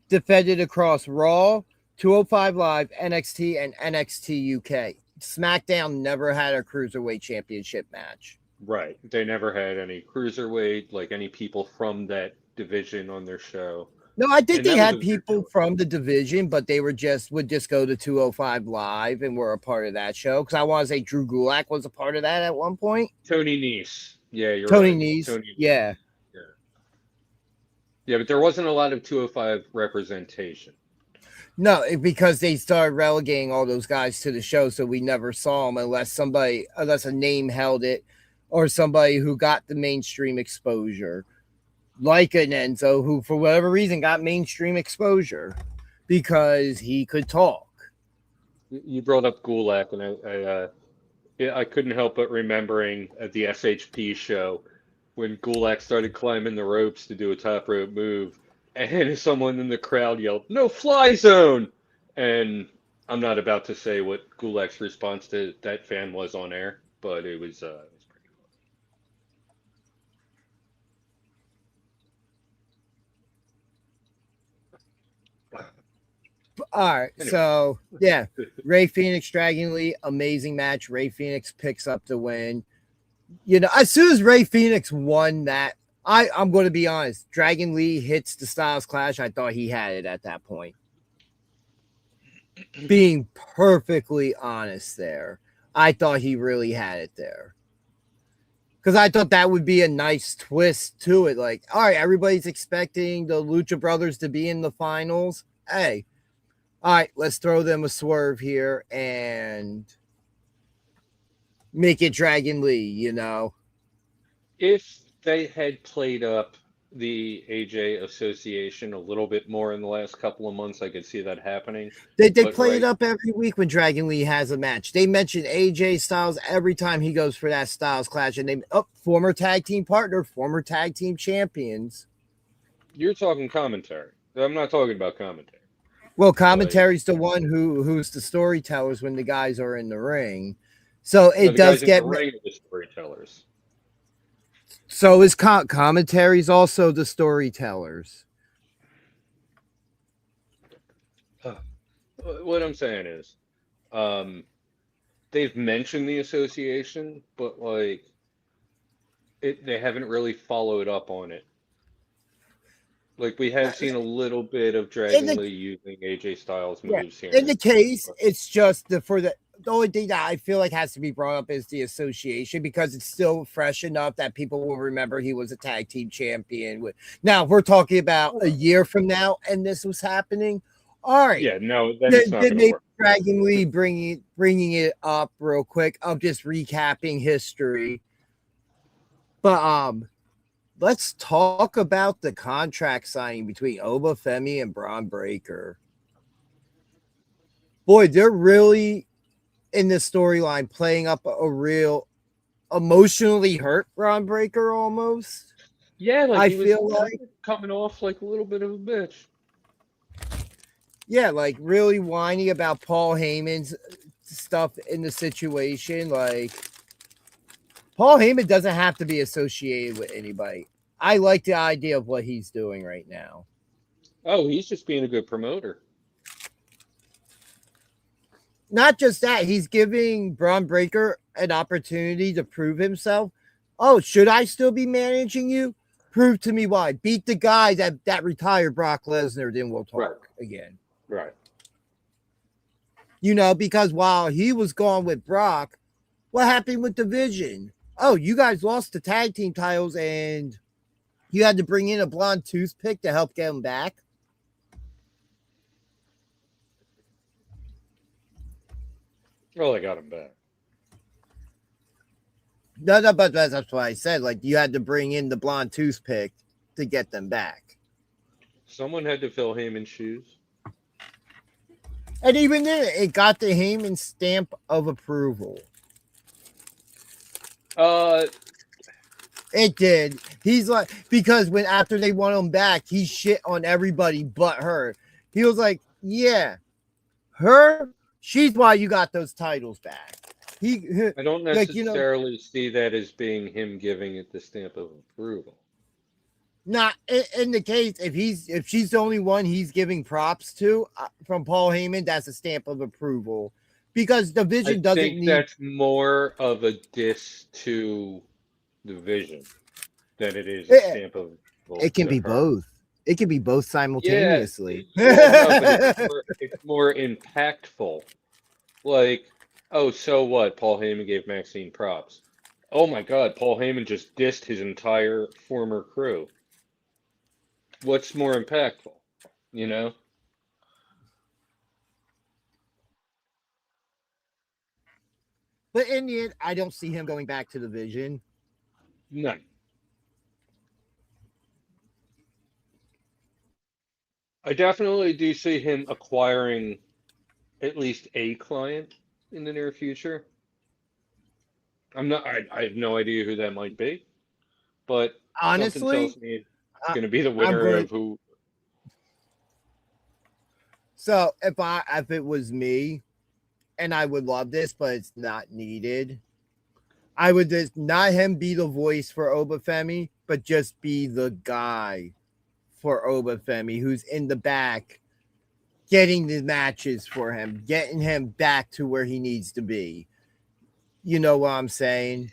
defended across Raw, 205 Live, NXT, and NXT UK. SmackDown never had a Cruiserweight Championship match. Right. They never had any Cruiserweight, like any people from that division on their show. No, I think they had people from the division, but they would just go to 205 Live and were a part of that show. Because I want to say Drew Gulak was a part of that at one point. Tony Nese. Yeah, you're Tony right. Nese. Yeah. Yeah, but there wasn't a lot of 205 representation. No, because they started relegating all those guys to the show, so we never saw them unless a name held it or somebody who got the mainstream exposure. Like an Enzo, who for whatever reason got mainstream exposure because he could talk. You brought up Gulak, and I couldn't help but remembering at the SHP show when Gulak started climbing the ropes to do a top rope move, and someone in the crowd yelled, "No fly zone!" And I'm not about to say what Gulak's response to that fan was on air, but it was pretty All right, anyway. So yeah, Ray Phoenix, Dragon Lee, amazing match. Ray Phoenix picks up the win. As soon as Ray Phoenix won that, I'm going to be honest. Dragon Lee hits the Styles Clash. I thought he had it at that point. Being perfectly honest there, I thought he really had it there. Because I thought that would be a nice twist to it. Like, all right, everybody's expecting the Lucha Brothers to be in the finals. Hey, all right, let's throw them a swerve here and make it Dragon Lee, you know? If they had played up the AJ association a little bit more in the last couple of months, I could see that happening. They But play it right, up every week when Dragon Lee has a match. They mention AJ Styles every time he goes for that Styles clash, and they former tag team partner, former tag team champions. you're talking commentary. I'm not talking about commentary. Well, Like, commentary's the one who's the storytellers when the guys are in the ring. So no, it the does guys in the get ring are the storytellers. so is commentaries also the storytellers. What I'm saying is, um, they've mentioned the association, but like they haven't really followed up on it. Like we have seen a little bit of In Dragon the Lee using AJ Styles Yeah. moves here In and the there. case, it's just the only thing that I feel like has to be brought up is the association because it's still fresh enough that people will remember he was a tag team champion. Now, if we're talking about a year from now and this was happening, all right. Yeah, no, then it's not Then going to maybe work. Dragon Lee bringing it up real quick. I'm just recapping history. But let's talk about the contract signing between Oba Femi and Braun Breaker. Boy, they're really in this storyline playing up a real emotionally hurt Braun Breaker almost. Yeah, like I he was feel kind like, of coming off like a little bit of a bitch. yeah, like really whiny about Paul Heyman's stuff in the situation. Like, Paul Heyman doesn't have to be associated with anybody. I like the idea of what he's doing right now. Oh, he's just being a good promoter. Not just that, he's giving Braun Breaker an opportunity to prove himself. Oh, should I still be managing you? Prove to me why. Beat the guy that retired Brock Lesnar, then we'll talk again. Right. You know, because while he was gone with Brock, what happened with Division? Oh, you guys lost the tag team titles and you had to bring in a blonde toothpick to help get them back. Well, I got him back. No, but that's what I said. Like, you had to bring in the blonde toothpick to get them back. Someone had to fill Heyman's shoes. And even then, it got the Heyman stamp of approval. It did. He's like, because when after they want him back, he shit on everybody but her. He was like, yeah, her, she's why you got those titles back. I don't like, necessarily see that as being him giving it the stamp of approval. Not in the case if she's the only one he's giving props to from Paul Heyman, that's a stamp of approval because the Vision doesn't need. That's more of a diss to the Vision than it is a stamp of approval. It can be both. It can be both simultaneously. Yeah, no, it's more impactful. Like, oh, so what? Paul Heyman gave Maxine props. Oh my God, Paul Heyman just dissed his entire former crew. What's more impactful, you know? But in the end, I don't see him going back to the Vision. No. I definitely do see him acquiring at least a client in the near future. I have no idea who that might be, but something Honestly, tells me it's going to be the winner of who. So if it was me, and I would love this, but it's not needed, I would just not him be the voice for Obafemi, but just be the guy for Obafemi who's in the back getting the matches for him, getting him back to where he needs to be. You know what I'm saying?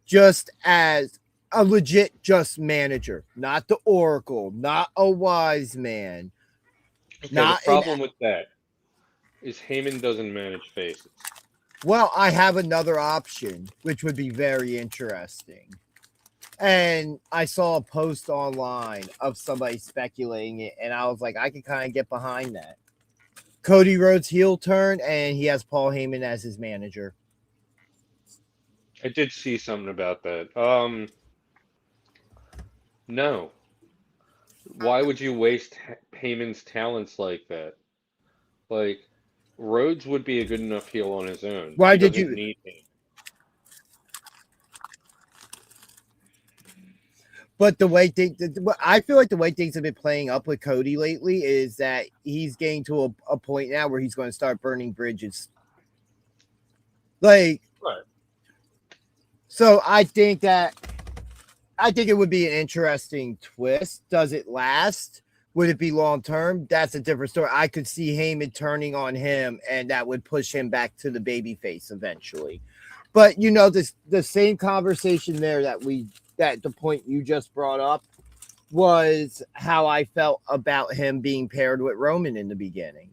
Just as a legit just manager, not the Oracle, not a wise man. Okay, the Not in. problem with that is Heyman doesn't manage faces. Well, I have another option, which would be very interesting. And I saw a post online of somebody speculating it, and I was like, I can kind of get behind that. Cody Rhodes heel turn, and he has Paul Heyman as his manager. I did see something about that. No. Why would you waste Heyman's talents like that? Like, Rhodes would be a good enough heel on his own. Why He did doesn't you? need Heyman. But the way I feel like the way things have been playing up with Cody lately is that he's getting to a point now where he's going to start burning bridges. Like, Right. so I think it would be an interesting twist. Does it last? Would it be long term? That's a different story. I could see Heyman turning on him, and that would push him back to the babyface eventually. But the same conversation there that the point you just brought up was how I felt about him being paired with Roman in the beginning.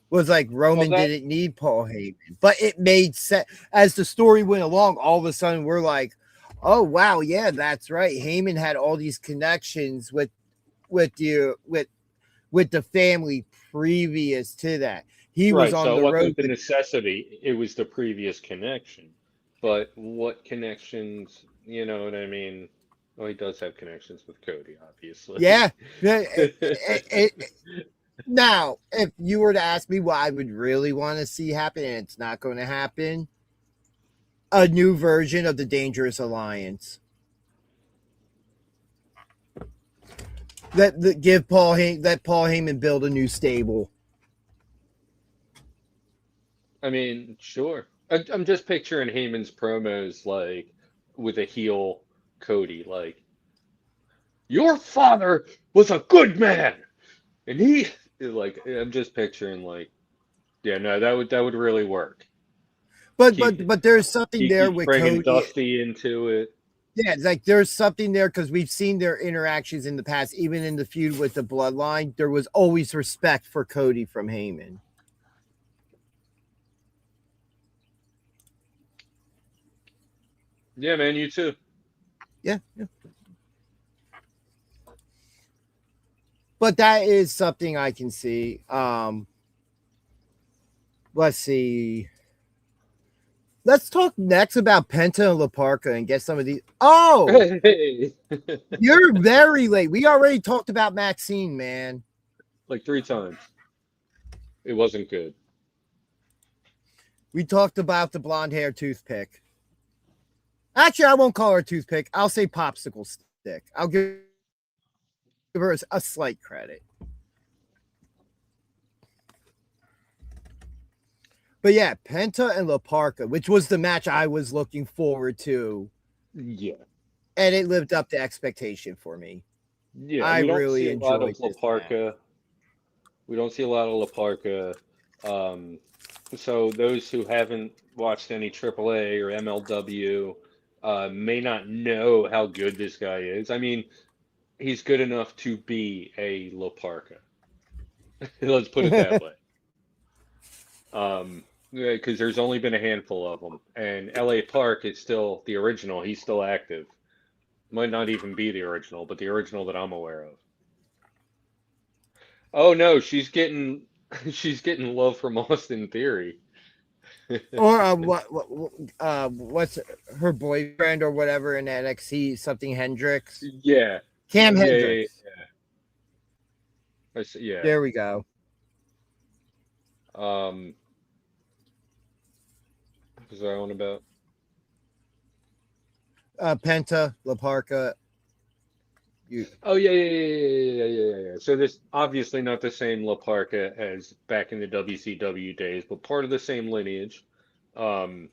Was like Roman didn't need Paul Heyman, but it made sense as the story went along. All of a sudden, we're like, "Oh wow, yeah, that's right." Heyman had all these connections with the family previous to that. He was on So the it wasn't road. the necessity, it was the previous connection. But what connections, you know what I mean? Well, he does have connections with Cody, obviously. Yeah. Now, if you were to ask me what I would really want to see happen, and it's not going to happen, a new version of the Dangerous Alliance. Let Paul Heyman build a new stable. I mean, sure. I'm just picturing Heyman's promos like with a heel Cody, like, your father was a good man, and he like. I'm just picturing like, yeah, no, that would really work. But Keep there's something there keep with bringing Cody. Dusty into it. Yeah, it's like there's something there because we've seen their interactions in the past, even in the feud with the Bloodline. There was always respect for Cody from Heyman. Yeah, man, you too. Yeah. But that is something I can see. Let's see. Let's talk next about Penta and La Parka and get some of these. Oh, Hey. you're very late. We already talked about Maxine, man. Like 3 times. It wasn't good. We talked about the blonde hair toothpick. Actually, I won't call her a toothpick. I'll say popsicle stick. I'll give her a slight credit. But yeah, Penta and La Parka, which was the match I was looking forward to. Yeah. And it lived up to expectation for me. Yeah, I we don't really see a lot enjoyed of La this Parka. We don't see a lot of La Parka. So those who haven't watched any AAA or MLW may not know how good this guy is. I mean, he's good enough to be a La Parka. Let's put it that way. Because there's only been a handful of them, and LA Park is still the original. He's still active. Might not even be the original, but the original that I'm aware of. Oh no, she's getting love from Austin Theory. Or what's her boyfriend or whatever in NXT, something Hendricks? Yeah. Cam Hendricks. Yeah. There we go. What was I on about? Penta, La Parka. Oh yeah. So this obviously not the same La Parka as back in the WCW days, but part of the same lineage. The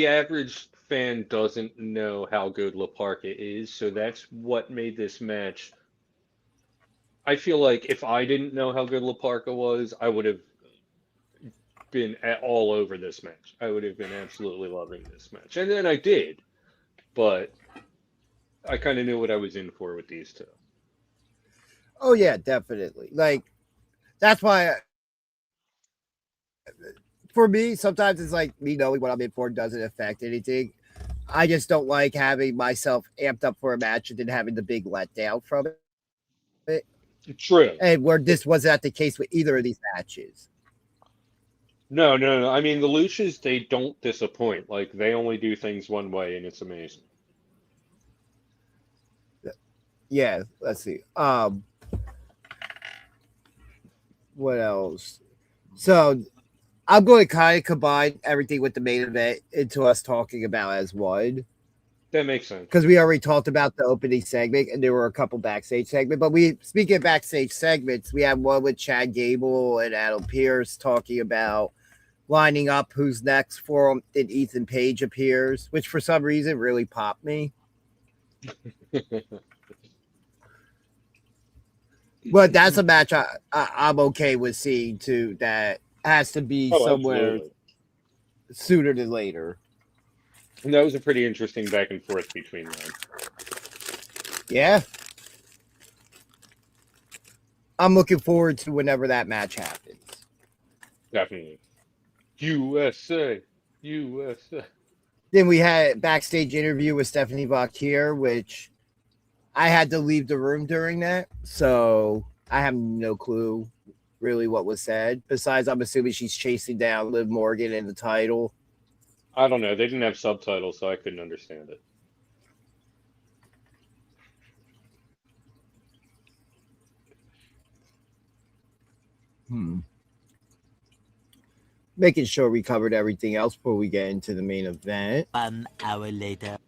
average fan doesn't know how good La Parka is, so that's what made this match. I feel like if I didn't know how good La Parka was, I would have been all over this match. I would have been absolutely loving this match. And then I did, but I kind of knew what I was in for with these two. Oh yeah, definitely. Like that's why for me, sometimes it's like me knowing what I'm in for doesn't affect anything. I just don't like having myself amped up for a match and then having the big letdown from it. True. And where this was not the case with either of these matches. No, no, no. I mean, the Lucians, they don't disappoint. Like, they only do things one way, and it's amazing. Yeah, let's see. What else? So I'm going to kind of combine everything with the main event into us talking about as one. That makes sense. Because we already talked about the opening segment and there were a couple backstage segments. But speaking of backstage segments, we have one with Chad Gable and Adam Pearce talking about lining up who's next for them. Then Ethan Page appears, which for some reason really popped me. But that's a match I'm okay with seeing too. That has to be somewhere absolutely. sooner than later. And that was a pretty interesting back and forth between them. Yeah. I'm looking forward to whenever that match happens. Definitely. USA. USA. Then we had a backstage interview with Stephanie Vauquier, which I had to leave the room during that. So I have no clue really what was said. Besides, I'm assuming she's chasing down Liv Morgan in the title. I don't know. They didn't have subtitles, so I couldn't understand it. Making sure we covered everything else before we get into the main event. 1 hour later.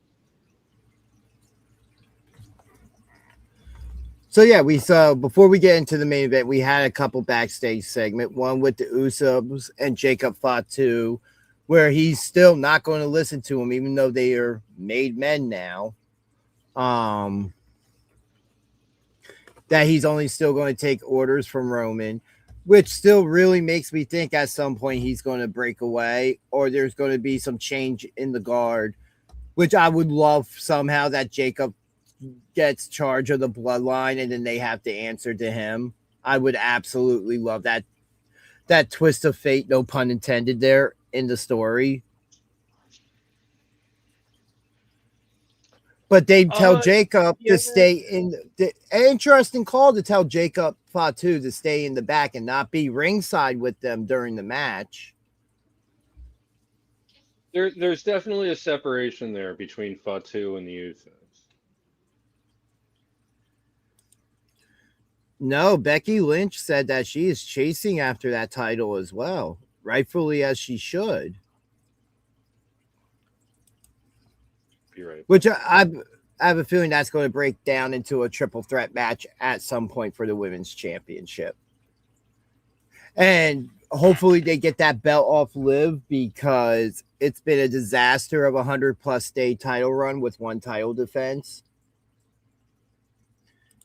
So yeah, we saw before we get into the main event, we had a couple backstage segment, one with the Usos and Jacob Fatu, where he's still not going to listen to him, even though they are made men now. That he's only still going to take orders from Roman, which still really makes me think at some point he's going to break away or there's going to be some change in the guard, which I would love somehow that Jacob gets charge of the bloodline and then they have to answer to him. I would absolutely love that twist of fate, no pun intended, there in the story. But they tell Jacob to stay in the interesting call to tell Jacob Fatu to stay in the back and not be ringside with them during the match. There's definitely a separation there between Fatu and the Usos. No, Becky Lynch said that she is chasing after that title as well, rightfully as she should. You're right. Which I have a feeling that's going to break down into a triple threat match at some point for the women's championship. And hopefully they get that belt off Liv, because it's been a disaster of a 100+ day title run with one title defense.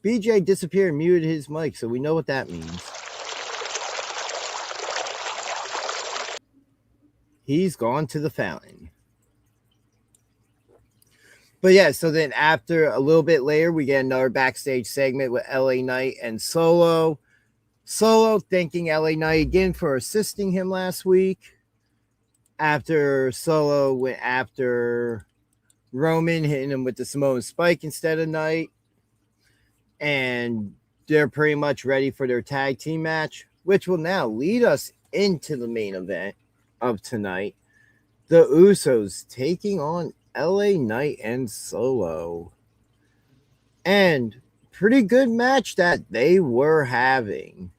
BJ disappeared and muted his mic, so we know what that means. He's gone to the fountain. But yeah, so then after a little bit later, we get another backstage segment with LA Knight and Solo. Solo thanking LA Knight again for assisting him last week. After Solo went after Roman, hitting him with the Samoan Spike instead of Knight. And they're pretty much ready for their tag team match, which will now lead us into the main event of tonight. The Usos taking on LA Knight and Solo. And pretty good match that they were having.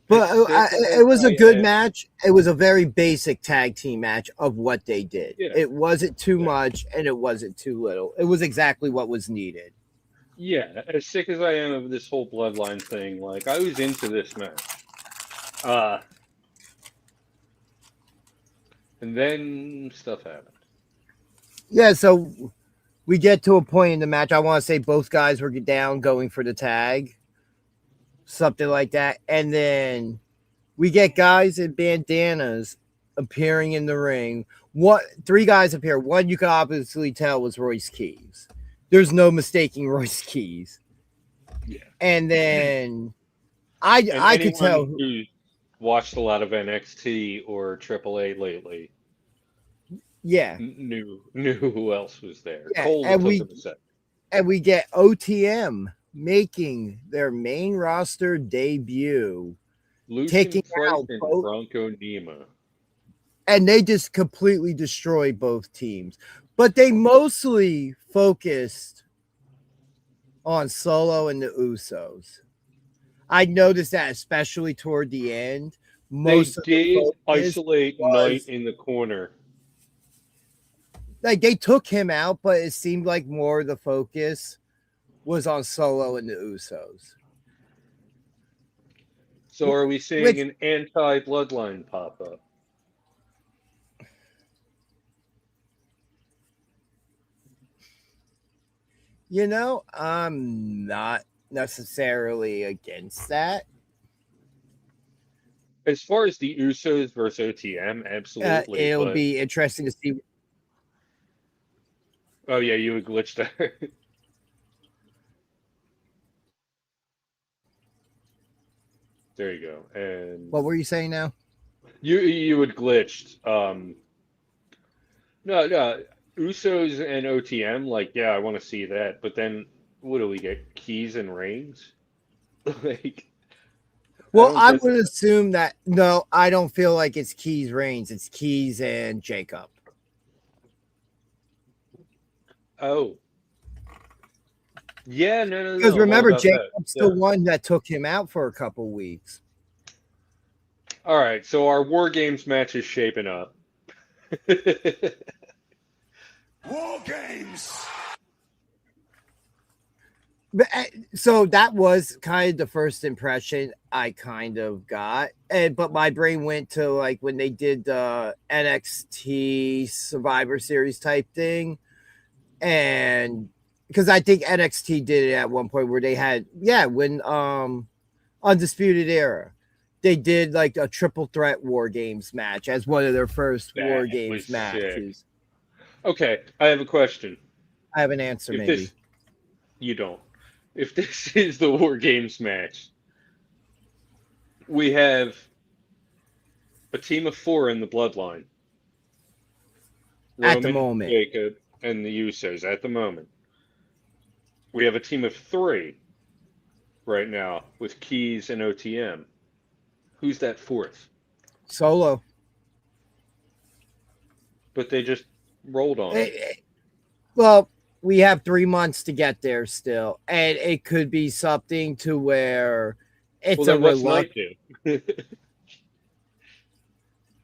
But it was a good match. It was a very basic tag team match of what they did. Yeah. It wasn't too much and it wasn't too little. It was exactly what was needed. Yeah, as sick as I am of this whole bloodline thing, like, I was into this match. And then stuff happened. Yeah, so we get to a point in the match. I want to say both guys were down going for the tag. Something like that. And then we get guys in bandanas appearing in the ring. Three guys appear. One you could obviously tell was Royce Keys. There's no mistaking Royce Keys. Yeah. And then And I could anyone tell, who's watched a lot of NXT or AAA lately yeah, knew who else was there. yeah, Cole, it took him a second. and we get OTM making their main roster debut, Lucian taking Price out and both, Bronco Nima. and they just completely destroy both teams. But they mostly focused on Solo and the Usos. I noticed that especially toward the end. They Most of the did focus isolate Knight was in the corner. like they took him out, but it seemed like more of the focus was on Solo and the Usos. So are we seeing Which, an anti-bloodline pop up? you know, I'm not necessarily against that. As far as the Usos versus OTM, absolutely. It'll But be interesting to see. oh yeah, you would glitch there. There you go. And What were you saying now? you would glitched. No, Usos and OTM, like, yeah, I want to see that. But then what do we get? Keys and Reigns? Like, I Well, don't I get would that. assume that no, I don't feel like it's Keys Reigns. It's Keys and Jacob. Oh, yeah, Because no. I'm all remember, about that. Jacob's the Yeah. one that took him out for a couple weeks. All right, so our War Games match is shaping up. War Games. But, so that was kind of the first impression I kind of got. But my brain went to like when they did the NXT Survivor Series type thing. And because I think NXT did it at one point where they had, when Undisputed Era, they did like a triple threat War Games match as one of their first War That Games was sick. matches. Okay, I have a question. I have an answer, If maybe. this, you don't. If this is the War Games match, we have a team of 4 in the bloodline. At the Roman, moment. Jacob, and the Usos at the moment. We have a team of 3 right now with Keys and OTM. Who's that 4th? Solo. But they just rolled on it. Well, we have 3 months to get there still, and it could be something to where it's Well, then a what's reluctant. Knight do?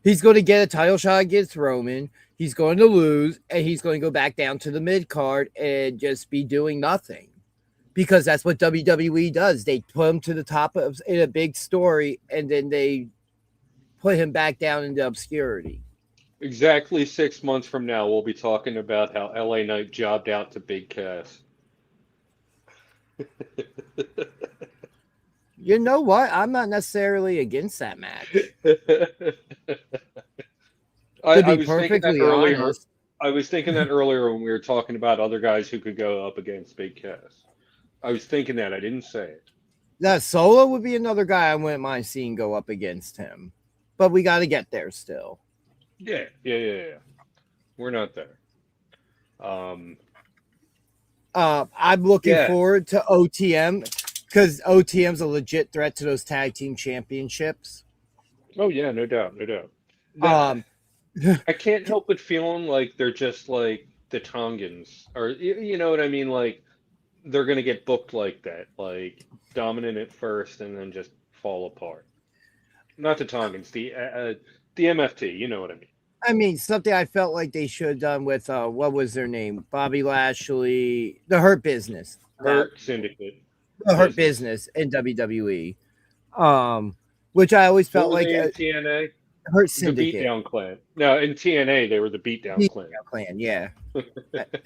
He's going to get a title shot against Roman. He's going to lose, and he's going to go back down to the mid card and just be doing nothing, because that's what WWE does. They put him to the top of in a big story, and then they put him back down into obscurity. Exactly 6 months from now, we'll be talking about how LA Knight jobbed out to Big Cass. You know what? I'm not necessarily against that match. I To be was thinking that perfectly earlier. honest. I was thinking that earlier when we were talking about other guys who could go up against Big Cass. I was thinking that. I didn't say it. That Solo would be another guy I wouldn't mind seeing go up against him. But we got to get there still. Yeah. We're not there. I'm looking Yeah. forward to OTM because OTM's a legit threat to those tag team championships. Oh yeah, no doubt. Um, I can't help but feeling like they're just like the Tongans, or you know what I mean? Like they're gonna get booked like that, like dominant at first and then just fall apart. Not the Tongans, the MFT. You know what I mean? I mean, something I felt like they should have done with what was their name? Bobby Lashley, the Hurt Business. Hurt Syndicate. The Hurt Business in WWE. Which I always felt What were like they in TNA? Hurt The Syndicate. Beatdown Clan. No, in TNA they were the Beatdown Clan. Clan, yeah. And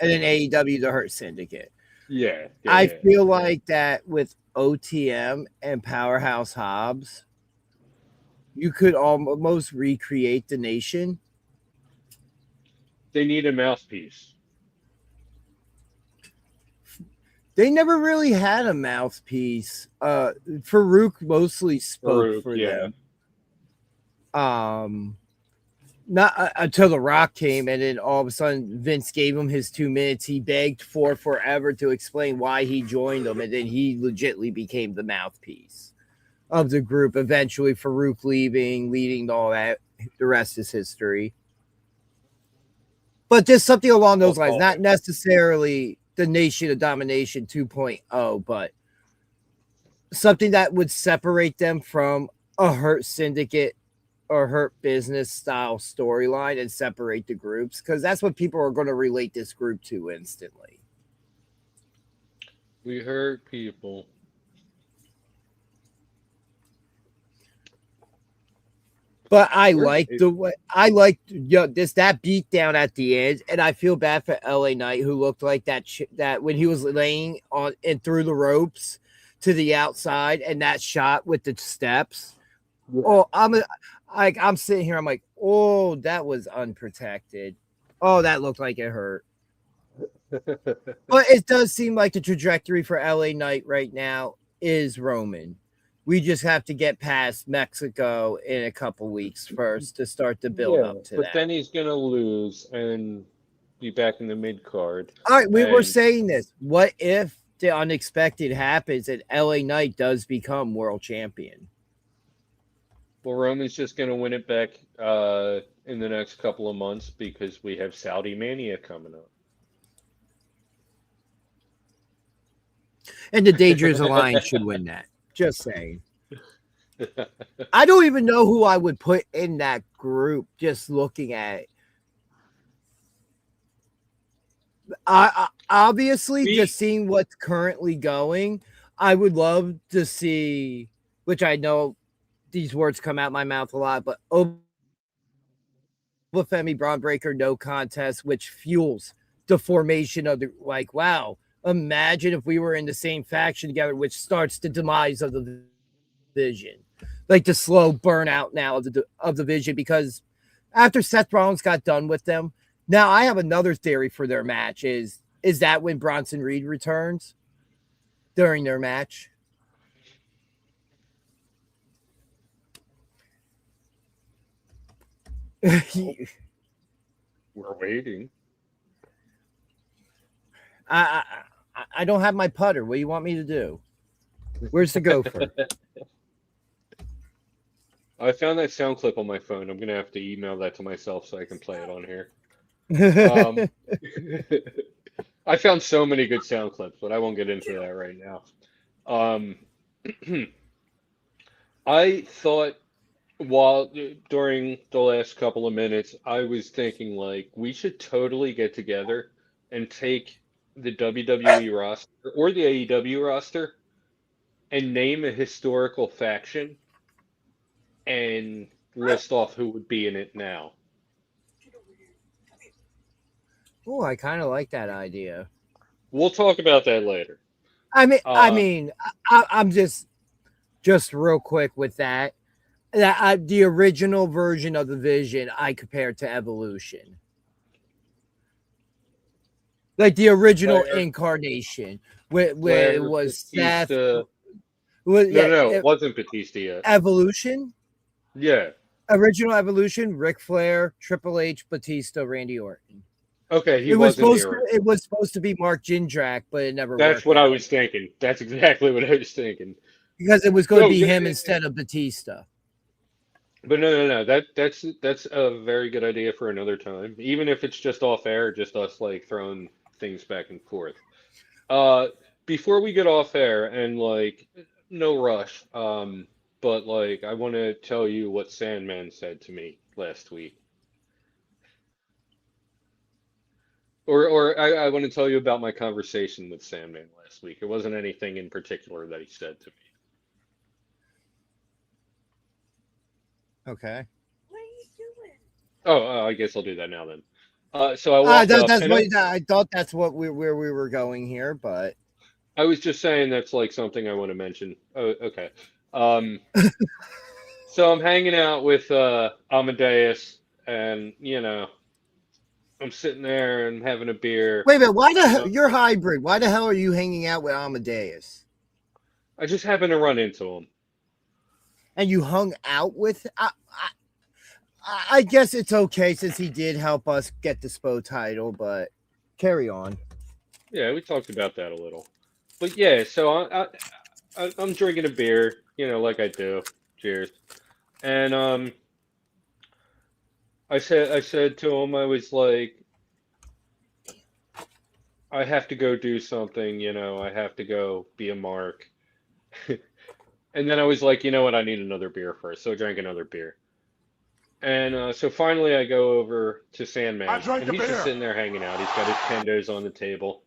then AEW, the Hurt Syndicate. Yeah. I feel like that with OTM and Powerhouse Hobbs, you could almost recreate the Nation. They need a mouthpiece. They never really had a mouthpiece. Farouk mostly spoke Farouk, for yeah. them. Not until The Rock came, and then all of a sudden Vince gave him his 2 minutes. He begged for forever to explain why he joined them, and then he legitimately became the mouthpiece of the group. Eventually, Farouk leading to all that. The rest is history. But just something along those lines, not necessarily the Nation of Domination 2.0, but something that would separate them from a Hurt Syndicate or Hurt Business style storyline and separate the groups, because that's what people are going to relate this group to instantly. We hurt people. But I like the way that beat down at the end, and I feel bad for LA Knight, who looked like that when he was laying on and through the ropes to the outside, and that shot with the steps. Yeah. Oh, I'm sitting here, I'm like, oh, that was unprotected. Oh, that looked like it hurt. But it does seem like the trajectory for LA Knight right now is Roman. We just have to get past Mexico in a couple weeks first to start to build up to that. But then he's going to lose and be back in the mid card. All right, we were saying this. What if the unexpected happens and LA Knight does become world champion? Well, Roman's just going to win it back in the next couple of months because we have Saudi Mania coming up. And the Dangerous Alliance should win that. Just saying. I don't even know who I would put in that group just looking at it. Obviously, just seeing what's currently going, I would love to see, which I know these words come out my mouth a lot, but Obafemi Braun Breaker no contest, which fuels the formation of the, like, wow, imagine if we were in the same faction together, which starts the demise of the division, like the slow burnout now of the division, because after Seth Rollins got done with them, now I have another theory for their match is that when Bronson Reed returns during their match? We're waiting. I don't have my putter. What do you want me to do? Where's the gopher? I found that sound clip on my phone. I'm going to have to email that to myself so I can play it on here. I found so many good sound clips, but I won't get into that right now. I thought during the last couple of minutes, I was thinking, like, we should totally get together and take the WWE roster or the AEW roster and name a historical faction and list off who would be in it now. Oh, I kind of like that idea. We'll talk about that later. I'm just real quick with that. The original version of the Vision I compared to Evolution. Like the original incarnation, where it was Batista, Seth. It wasn't Batista yet. Evolution? Yeah. Original Evolution, Ric Flair, Triple H, Batista, Randy Orton. Okay, it was supposed to be Mark Jindrak, but it never worked. That's what I was thinking. That's exactly what I was thinking. Because it was going to be him instead of Batista. But no. That's a very good idea for another time. Even if it's just off air, just us like throwing things back and forth. Before we get off air, and like no rush, but like I want to tell you what Sandman said to me last week. Or I want to tell you about my conversation with Sandman last week. It wasn't anything in particular that he said to me. Okay. What are you doing? Oh, I guess I'll do that now then. So I walked up. I thought that's where we were going here, but I was just saying that's like something I want to mention. Oh, okay. So I'm hanging out with Amadeus, and I'm sitting there and having a beer. Wait a minute. Why the You hell know, you're hybrid? Why the hell are you hanging out with Amadeus? I just happened to run into him. And you hung out with? I guess it's okay since he did help us get the SPO title, but carry on. Yeah, we talked about that a little. But yeah, so I'm drinking a beer, like I do. Cheers. And I said to him, I was like, I have to go do something, I have to go be a mark. And then I was like, you know what, I need another beer first. So I drank another beer. And so finally I go over to I Sandman, drank and a he's just beer. sitting there hanging out. He's got his kendos on the table.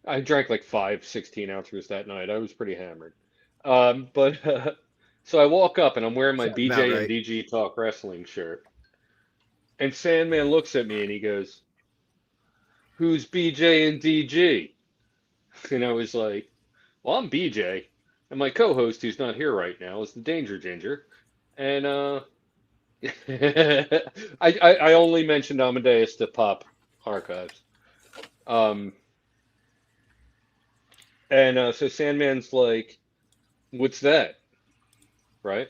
I drank like 5 16 ounces that night. I was pretty hammered. But so I walk up and I'm wearing my Sounds about BJ and right. DG Talk Wrestling shirt. And Sandman looks at me and he goes, "Who's BJ and DG?" And I was like, "Well, I'm BJ. And my co-host, who's not here right now, is the Danger Ginger." And I only mentioned Amadeus to pop archives. Um, and so Sandman's like, "What's that?" Right?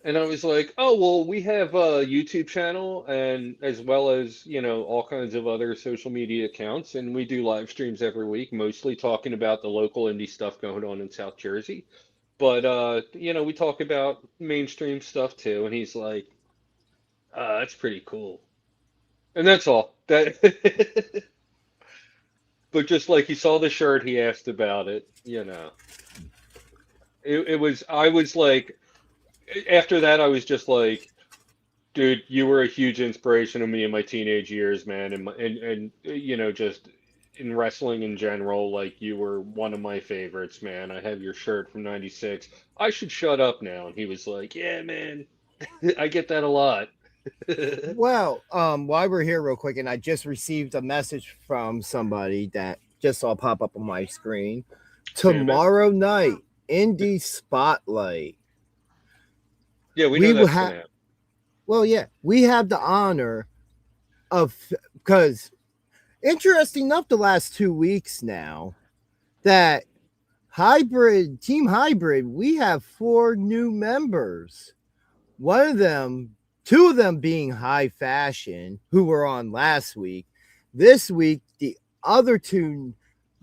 And I was like, "Oh, well, we have a YouTube channel and as well as, all kinds of other social media accounts, and we do live streams every week, mostly talking about the local indie stuff going on in South Jersey. But we talk about mainstream stuff too." And he's like, "That's pretty cool." And that's all. That But just like he saw the shirt, he asked about it. I was like, after that, I was just like, dude, you were a huge inspiration to me in my teenage years, man, and just in wrestling in general, like you were one of my favorites, man. I have your shirt from '96. I should shut up now. And he was like, "Yeah, man, I get that a lot." Well, while we're here real quick, and I just received a message from somebody that just saw pop up on my screen. Sandman? Tomorrow night, Indie Spotlight. Yeah, we know We will that's gonna have happen. well, yeah, we have the honor of because interesting enough, the last 2 weeks now that hybrid team hybrid, we have 4 new members. One of them, two of them being high fashion, who were on last week. This week, the other 2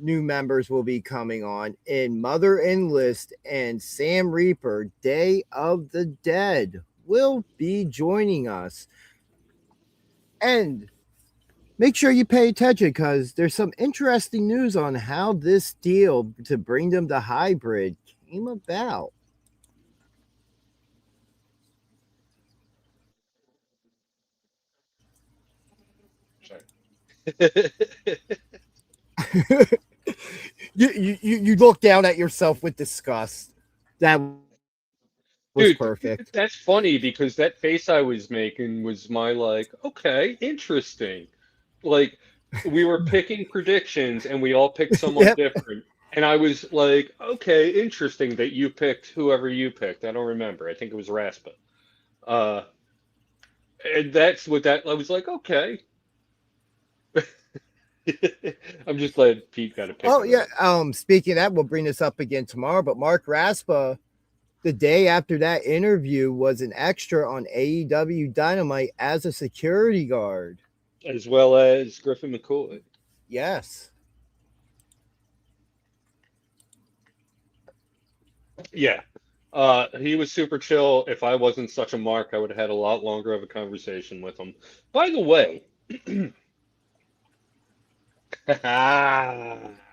new members will be coming on in Mother Enlist and Sam Reaper. Day of the Dead will be joining us. And make sure you pay attention because there's some interesting news on how this deal to bring them to hybrid came about. You look down at yourself with disgust. That was Dude, perfect. that's funny because that face I was making was my like, okay, interesting. Like we were picking predictions and we all picked someone Yep. different. And I was like, okay, interesting that you picked whoever you picked. I don't remember. I think it was Raspa. Uh, and that's what that I was like, okay. I'm just glad Pete got to pick Oh one of yeah. them. Speaking of that, we'll bring this up again tomorrow. But Mark Raspa, the day after that interview, was an extra on AEW Dynamite as a security guard. As well as Griffin McCoy. Yes. Yeah. He was super chill. If I wasn't such a mark, I would have had a lot longer of a conversation with him. By the way,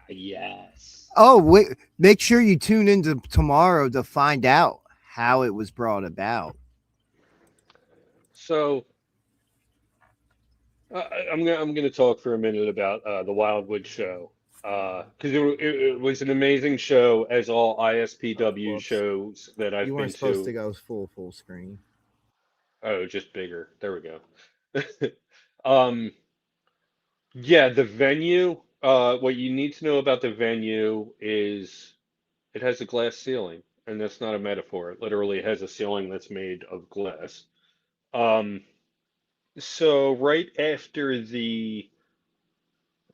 yes. Oh wait, make sure you tune into tomorrow to find out how it was brought about. So I'm gonna talk for a minute about the Wildwood show because it was an amazing show, as all ISPW Whoops. shows that I've You been weren't supposed to to. go full screen. Oh, just bigger. There we go. Um, yeah, the venue. What you need to know about the venue is it has a glass ceiling, and that's not a metaphor. It literally has a ceiling that's made of glass. Um, So right after the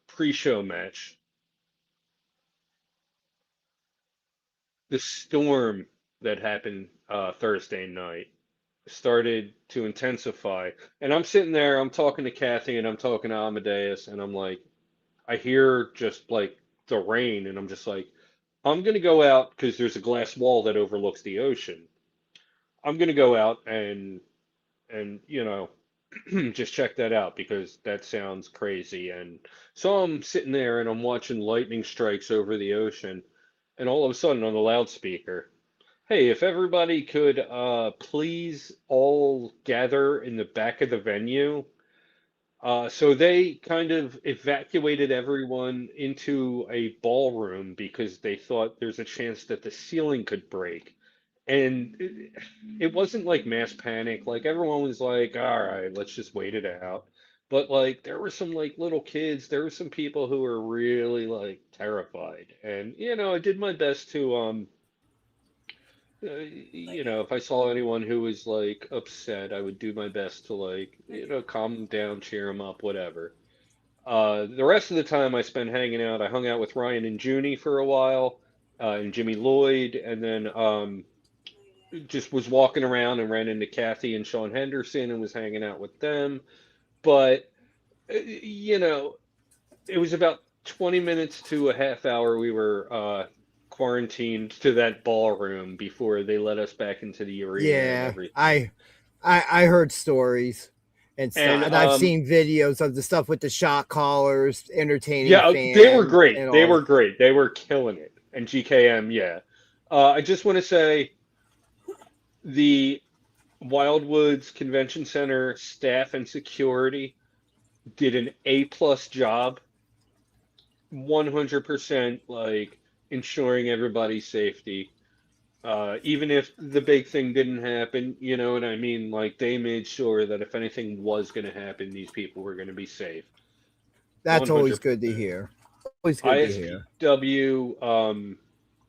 pre-show match, the storm that happened Thursday night started to intensify. And I'm sitting there, I'm talking to Kathy and I'm talking to Amadeus, and I'm like, I hear just like the rain, and I'm just like, I'm gonna go out because there's a glass wall that overlooks the ocean. I'm gonna go out and just check that out because that sounds crazy. And so I'm sitting there and I'm watching lightning strikes over the ocean, and all of a sudden on the loudspeaker, hey, if everybody could please all gather in the back of the venue. So they kind of evacuated everyone into a ballroom because they thought there's a chance that the ceiling could break. And it wasn't like mass panic. Like everyone was like, all right, let's just wait it out. But like there were some like little kids, there were some people who were really like terrified. And I did my best to if I saw anyone who was like upset, I would do my best to like, calm them down, cheer them up, whatever. The rest of the time I spent hanging out, I hung out with Ryan and Junie for a while, and Jimmy Lloyd, and then just was walking around and ran into Kathy and Sean Henderson and was hanging out with them. But, it was about 20 minutes to a half hour we were quarantined to that ballroom before they let us back into the arena and Yeah, everything. I heard stories and stuff, And and I've seen videos of the stuff with the shot callers entertaining yeah, they were fans great. and They all. were great. They were killing it. And GKM, yeah. I just want to say the Wildwoods Convention Center staff and security did an A+ job, 100% like ensuring everybody's safety. Even if the big thing didn't happen, you know what I mean? Like they made sure that if anything was going to happen, these people were going to be safe. That's always good to 100%. hear. Always good to hear. ISPW,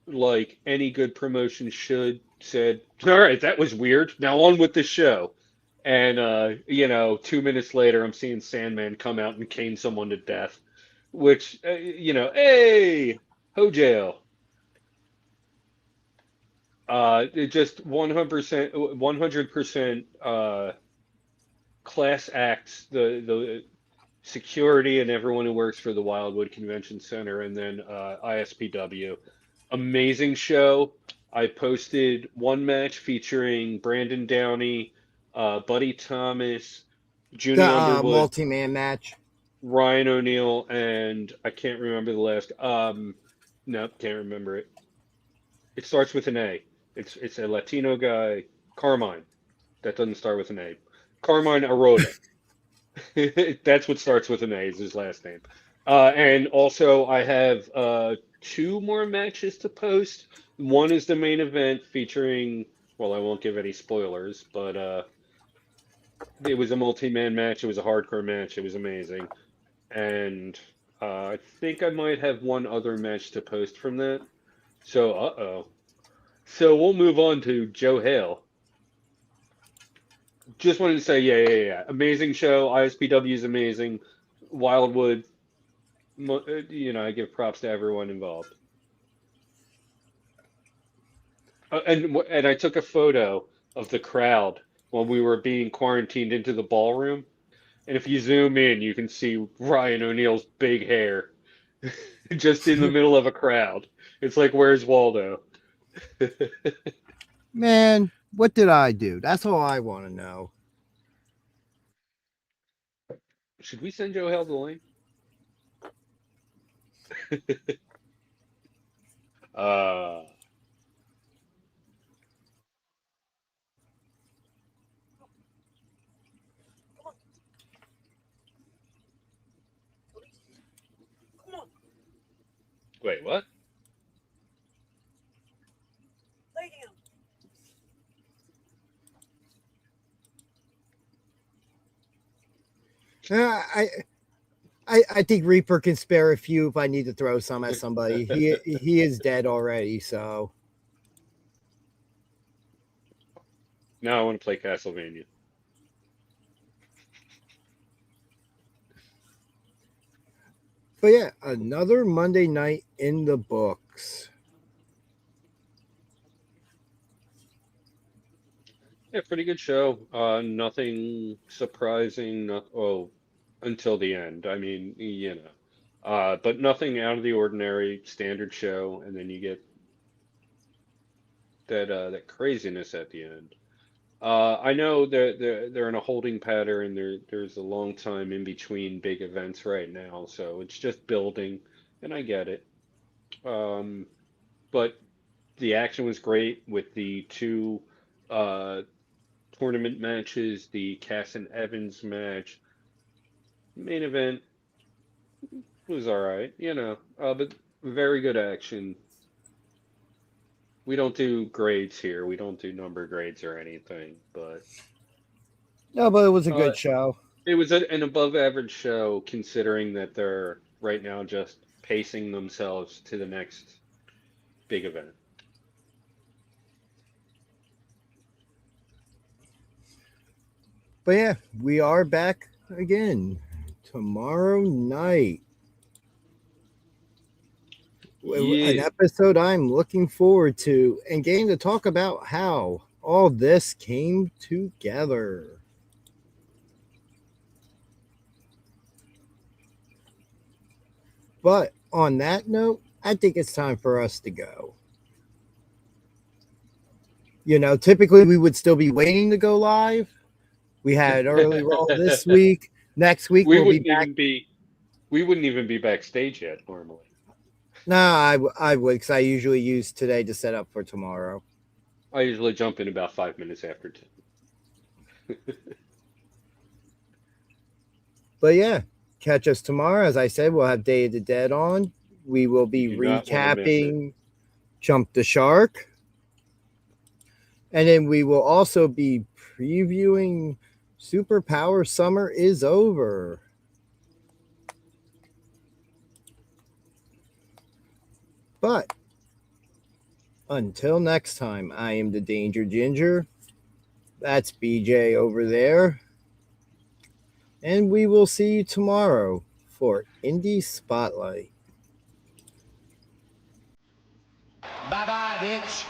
like any good promotion should, said, all right, that was weird. Now on with the show. And 2 minutes later, I'm seeing Sandman come out and cane someone to death, which, hey, Hojail. It just 100% class acts, the security and everyone who works for the Wildwood Convention Center, and then ISPW. Amazing show. I posted one match featuring Brandon Downey, Buddy Thomas, The Junie Underwood, multi-man match. Ryan O'Neal, and I can't remember the last. No, can't remember it. It starts with an A. It's a Latino guy, Carmine. That doesn't start with an A. Carmine Arota. That's what starts with an A, is his last name. And also, I have two more matches to post. One is the main event featuring, well, I won't give any spoilers, but it was a multi-man match. It was a hardcore match. It was amazing. And I think I might have one other match to post from that. So, uh-oh. So we'll move on to Joe Hale. Just wanted to say, yeah. Amazing show. ISPW is amazing. Wildwood, I give props to everyone involved. And I took a photo of the crowd when we were being quarantined into the ballroom. And if you zoom in, you can see Ryan O'Neal's big hair just in the middle of a crowd. It's like, where's Waldo? Man, what did I do? That's all I want to know. Should we send Joe Hale the link? uh, Wait, what? I think Reaper can spare a few if I need to throw some at somebody. He is dead already, so. Now I want to play Castlevania. But yeah, another Monday night in the books. Yeah, pretty good show. Nothing surprising. Until the end. I mean, but nothing out of the ordinary. Standard show, and then you get that craziness at the end. I know they're in a holding pattern. There's a long time in between big events right now, so it's just building, and I get it. Um, but the action was great with the two uh, tournament matches, the Cass and Evans match. Main event was all right, but very good action. We don't do grades here. We don't do number grades or anything, but No, but it was a uh, good show. it was an above average show considering that they're right now just pacing themselves to the next big event. But yeah, we are back again tomorrow night. An Yeah. episode I'm looking forward to and getting to talk about how all this came together. But on that note, I think it's time for us to go. Typically we would still be waiting to go live. We had early roll this week. Next week We we'll be wouldn't back. even be we wouldn't even be backstage yet normally. No, I would, because I usually use today to set up for tomorrow. I usually jump in about 5 minutes after 10. But yeah, catch us tomorrow. As I said, we'll have Day of the Dead on. We will be You do not wanna miss it. recapping Jump the Shark. And then we will also be previewing Superpower Summer is Over. But until next time, I am the Danger Ginger. That's BJ over there. And we will see you tomorrow for Indie Spotlight. Bye bye, bitch.